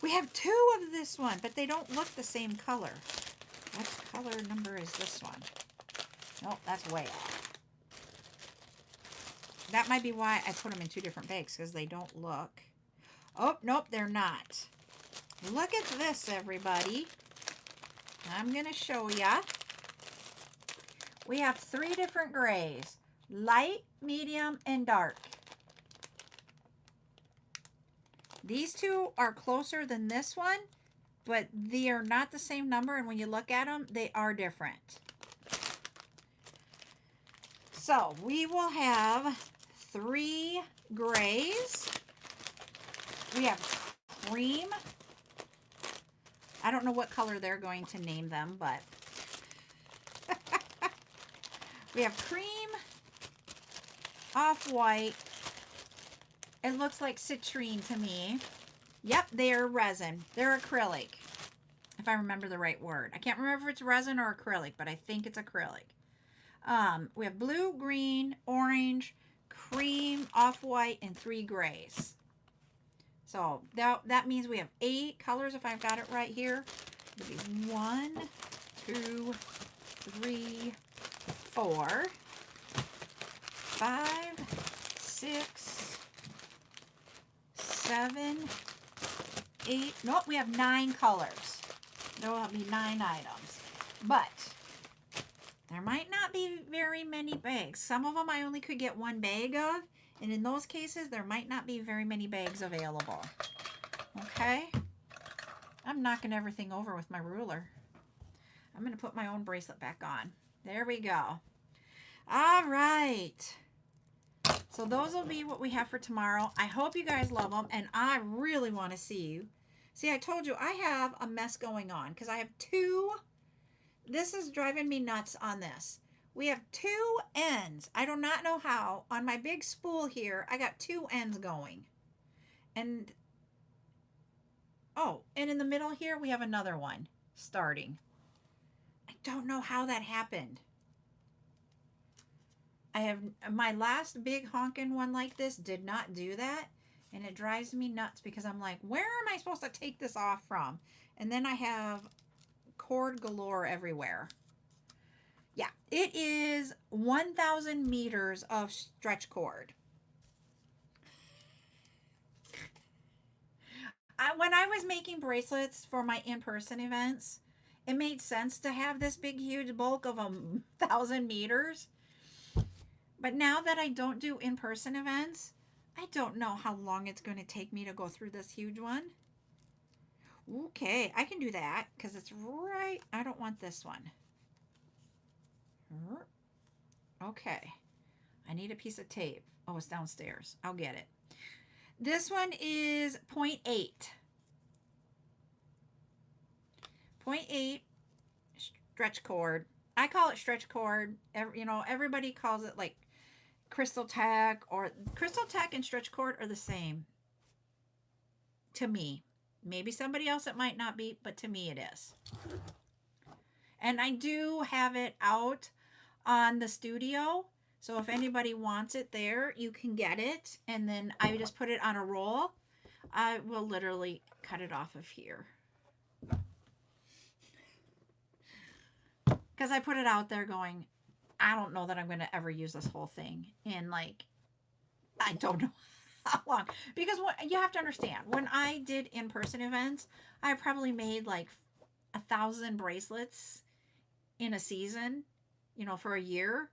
We have 2 of this one, but they don't look the same color. What color number is this one? Nope, that's way off. that might be why I put them in two different bags, because they don't look. Oh, nope, they're not. Look at this, everybody. I'm going to show ya. We have 3 different grays. Light, medium, and dark. These two are closer than this one, but they are not the same number, and when you look at them, they are different. So we will have 3 grays. We have cream. I don't know what color they're going to name them, but we have cream, off-white. It looks like citrine to me. Yep, they are resin. They're acrylic, if I remember the right word. I can't remember if it's resin or acrylic, but I think it's acrylic. We have blue, green, orange, cream, off-white, and 3 grays. So that means we have 8 colors, if I've got it right here. It'll be 1, 2, 3, 4, 5, 6, 7, 8. Nope, we have 9 colors. There will be 9 items. But there might not be very many bags. Some of them I only could get 1 bag of. And in those cases, there might not be very many bags available. Okay? I'm knocking everything over with my ruler. I'm going to put my own bracelet back on. There we go. All right. So those will be what we have for tomorrow. I hope you guys love them. And I really want to see you. See, I told you I have a mess going on because I have 2. This is driving me nuts on this. We have 2 ends. I do not know how. On my big spool here, I got 2 ends going. And, oh, and in the middle here, we have another one starting. I don't know how that happened. I have, my last big honking one like this did not do that. And it drives me nuts because I'm like, where am I supposed to take this off from? And then I have cord galore everywhere. Yeah, it is 1,000 meters of stretch cord. When I was making bracelets for my in-person events, it made sense to have this big, huge bulk of 1,000 meters. But now that I don't do in-person events, I don't know how long it's going to take me to go through this huge one. Okay, I can do that because it's right. I don't want this one. Okay, I need a piece of tape. Oh, it's downstairs. I'll get it. This one is 0.8. 0.8 stretch cord. I call it stretch cord. Everybody calls it like Crystal Tech, or Crystal Tech and stretch cord are the same to me. Maybe somebody else it might not be, but to me it is. And I do have it out on the studio. So if anybody wants it there, you can get it. And then I just put it on a roll. I will literally cut it off of here. Because I put it out there going, I don't know that I'm going to ever use this whole thing. And like, I don't know how long. Because what you have to understand, when I did in-person events, I probably made like 1,000 bracelets in a season, for a year.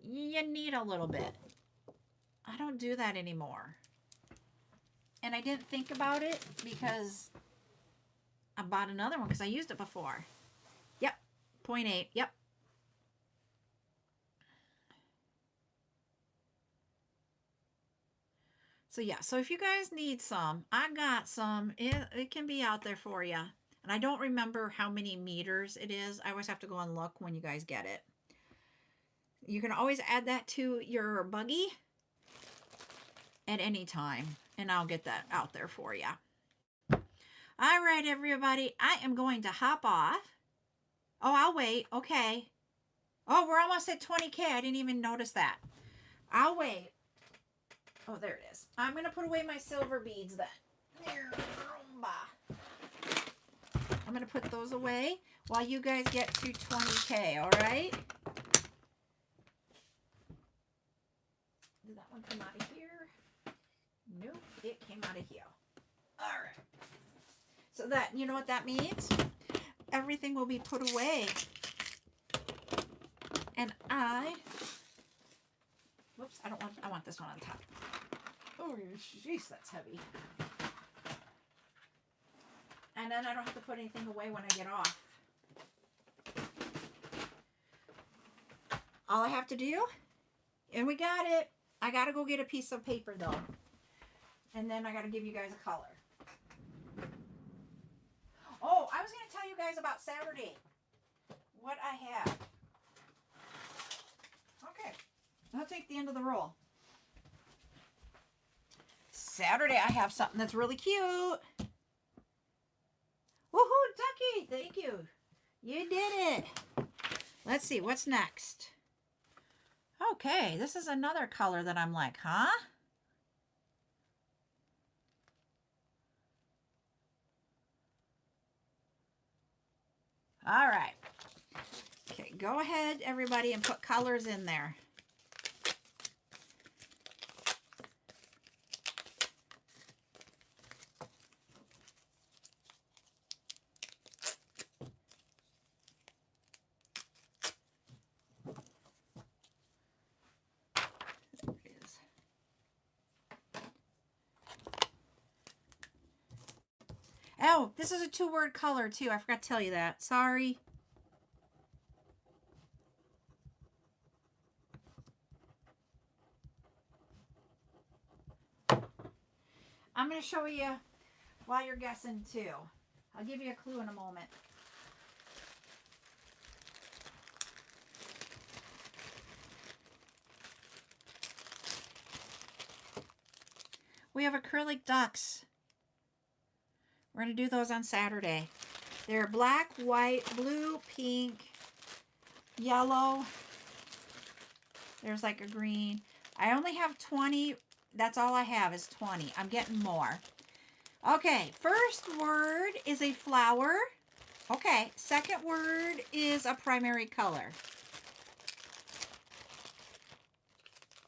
You need a little bit. I don't do that anymore. And I didn't think about it because I bought another one because I used it before. Yep. 0.8. Yep. So yeah, so if you guys need some, I got some. It can be out there for you. And I don't remember how many meters it is. I always have to go and look when you guys get it. You can always add that to your buggy at any time. And I'll get that out there for you. All right, everybody. I am going to hop off. Oh, I'll wait. Okay. Oh, we're almost at 20K. I didn't even notice that. I'll wait. Oh, there it is. I'm going to put away my silver beads then. I'm going to put those away while you guys get to 20K, all right? Do that one. one come out of here? Nope, it came out of here. All right. So that, you know what that means? Everything will be put away. And whoops, I want this one on top. Oh, jeez, that's heavy. And then I don't have to put anything away when I get off. All I have to do, and we got it. I got to go get a piece of paper though. And then I got to give you guys a color. Oh, I was going to tell you guys about Saturday. What I have. Okay. I'll take the end of the roll. Saturday I have something that's really cute. Woohoo, Ducky. Thank you. You did it. Let's see. What's next? Okay. This is another color that I'm like, huh? All right. Okay, go ahead, everybody, and put colors in there. There it is. Oh, this is a 2-word color, too. I forgot to tell you that. Sorry. I'm going to show you while you're guessing, too. I'll give you a clue in a moment. We have acrylic ducks. We're going to do those on Saturday. They're black, white, blue, pink, yellow. There's like a green. I only have 20. That's all I have is 20. I'm getting more. Okay, first word is a flower. Okay, second word is a primary color.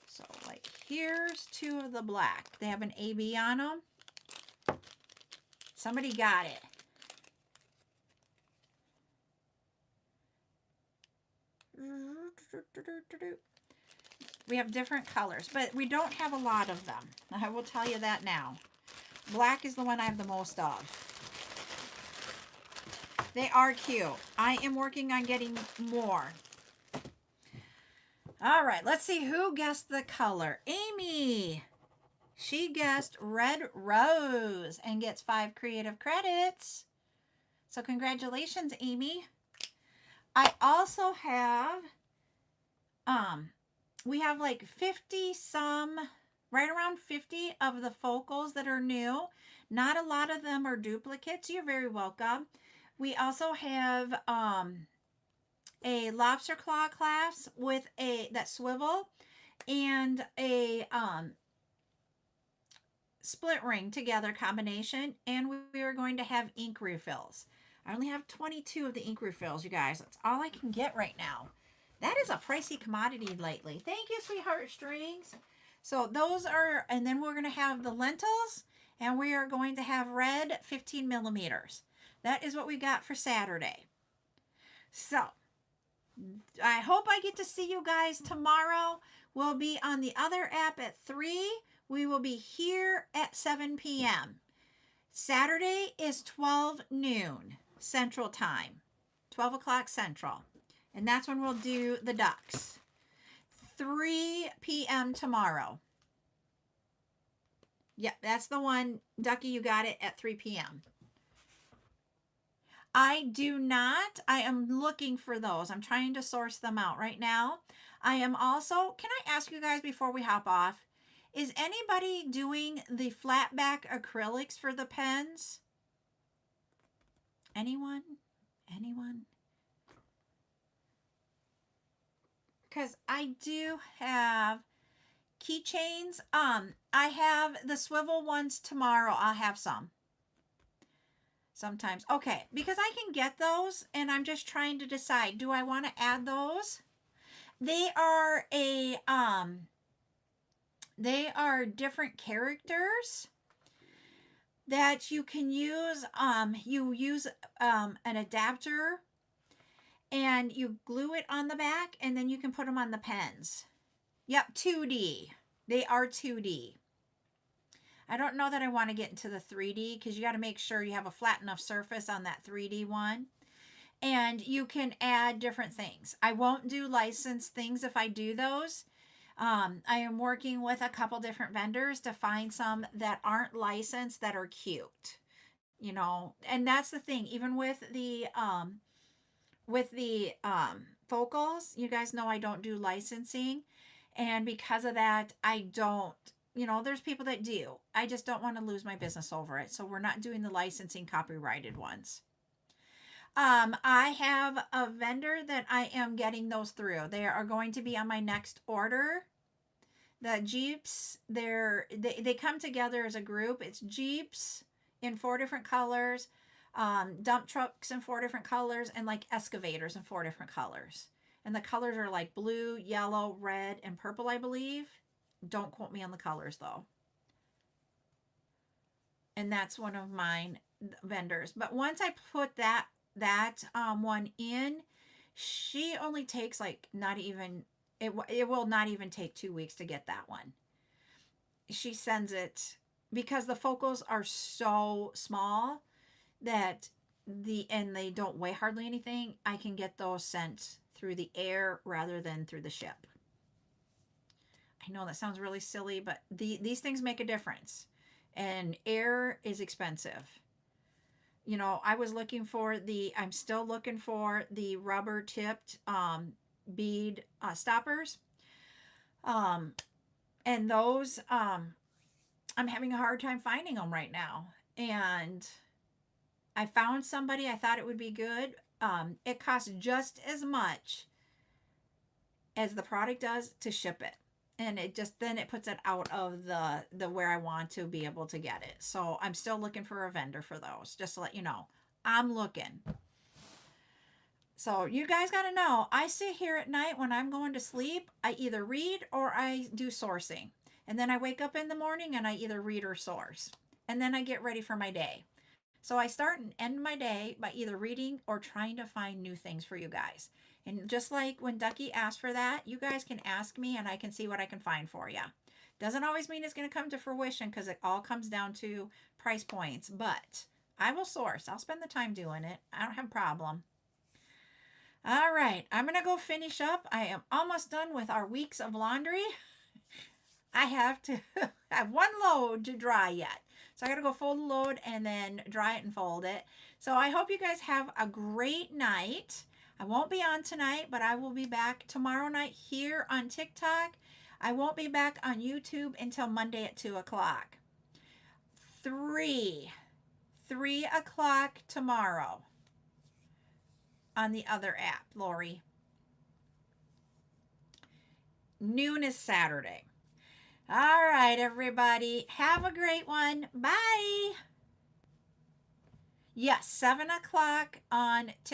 So like here's 2 of the black. They have an AB on them. Somebody got it. We have different colors, but we don't have a lot of them. I will tell you that now. Black is the one I have the most of. They are cute. I am working on getting more. All right, let's see who guessed the color. Amy. She guessed red rose and gets 5 creative credits. So congratulations, Amy. I also have, we have like 50 some, right around 50 of the focals that are new. Not a lot of them are duplicates. You're very welcome. We also have a lobster claw clasp with that swivel and a split ring together combination, and we are going to have ink refills. I only have 22 of the ink refills, you guys. That's all I can get right now. That is a pricey commodity lately. Thank you, sweetheart strings. So those are, and then we're going to have the lentils, and we are going to have red 15 millimeters. That is what we got for Saturday. So I hope I get to see you guys tomorrow. We'll be on the other app at 3. We will be here at 7 p.m. Saturday is 12 noon Central Time. 12 o'clock Central. And that's when we'll do the ducks. 3 p.m. tomorrow. Yep, that's the one. Ducky, you got it at 3 p.m. I do not. I am looking for those. I'm trying to source them out right now. I am also, can I ask you guys before we hop off, is anybody doing the flat back acrylics for the pens? Anyone? Anyone? Because I do have keychains. I have the swivel ones tomorrow. I'll have some. Sometimes. Okay, because I can get those, and I'm just trying to decide, do I want to add those? They are a They are different characters that you can use. You use an adapter and you glue it on the back, and then you can put them on the pens. Yep, 2D. They are 2D. I don't know that I want to get into the 3D because you got to make sure you have a flat enough surface on that 3D one. And you can add different things. I won't do licensed things if I do those. I am working with a couple different vendors to find some that aren't licensed that are cute. And that's the thing. Even with the focals, you guys know I don't do licensing, and because of that, I don't. There's people that do. I just don't want to lose my business over it, so we're not doing the licensing copyrighted ones. I have a vendor that I am getting those through. They are going to be on my next order. The Jeeps, they come together as a group. It's Jeeps in 4 different colors, dump trucks in 4 different colors, and like excavators in 4 different colors. And the colors are like blue, yellow, red, and purple, I believe. Don't quote me on the colors though. And that's one of mine vendors. But once I put that one in, she only takes like not even it will not even take 2 weeks to get that one. She sends it because the focals are so small that and they don't weigh hardly anything. I can get those sent through the air rather than through the ship. I know that sounds really silly, but these things make a difference. And air is expensive. I'm still looking for the rubber tipped bead stoppers. And those, I'm having a hard time finding them right now. And I found somebody, I thought it would be good. It costs just as much as the product does to ship it. And then it puts it out of the where I want to be able to get it. So I'm still looking for a vendor for those, just to let you know. I'm looking. So you guys got to know, I sit here at night when I'm going to sleep. I either read or I do sourcing. And then I wake up in the morning and I either read or source. And then I get ready for my day. So I start and end my day by either reading or trying to find new things for you guys. And just like when Ducky asked for that, you guys can ask me and I can see what I can find for you. Doesn't always mean it's going to come to fruition because it all comes down to price points. But I will source. I'll spend the time doing it. I don't have a problem. All right. I'm going to go finish up. I am almost done with our weeks of laundry. I have to have one load to dry yet. So I got to go fold the load and then dry it and fold it. So I hope you guys have a great night. I won't be on tonight, but I will be back tomorrow night here on TikTok. I won't be back on YouTube until Monday at 2 o'clock. 3 o'clock tomorrow on the other app, Lori. Noon is Saturday. All right, everybody. Have a great one. Bye. Yes, 7 o'clock on TikTok.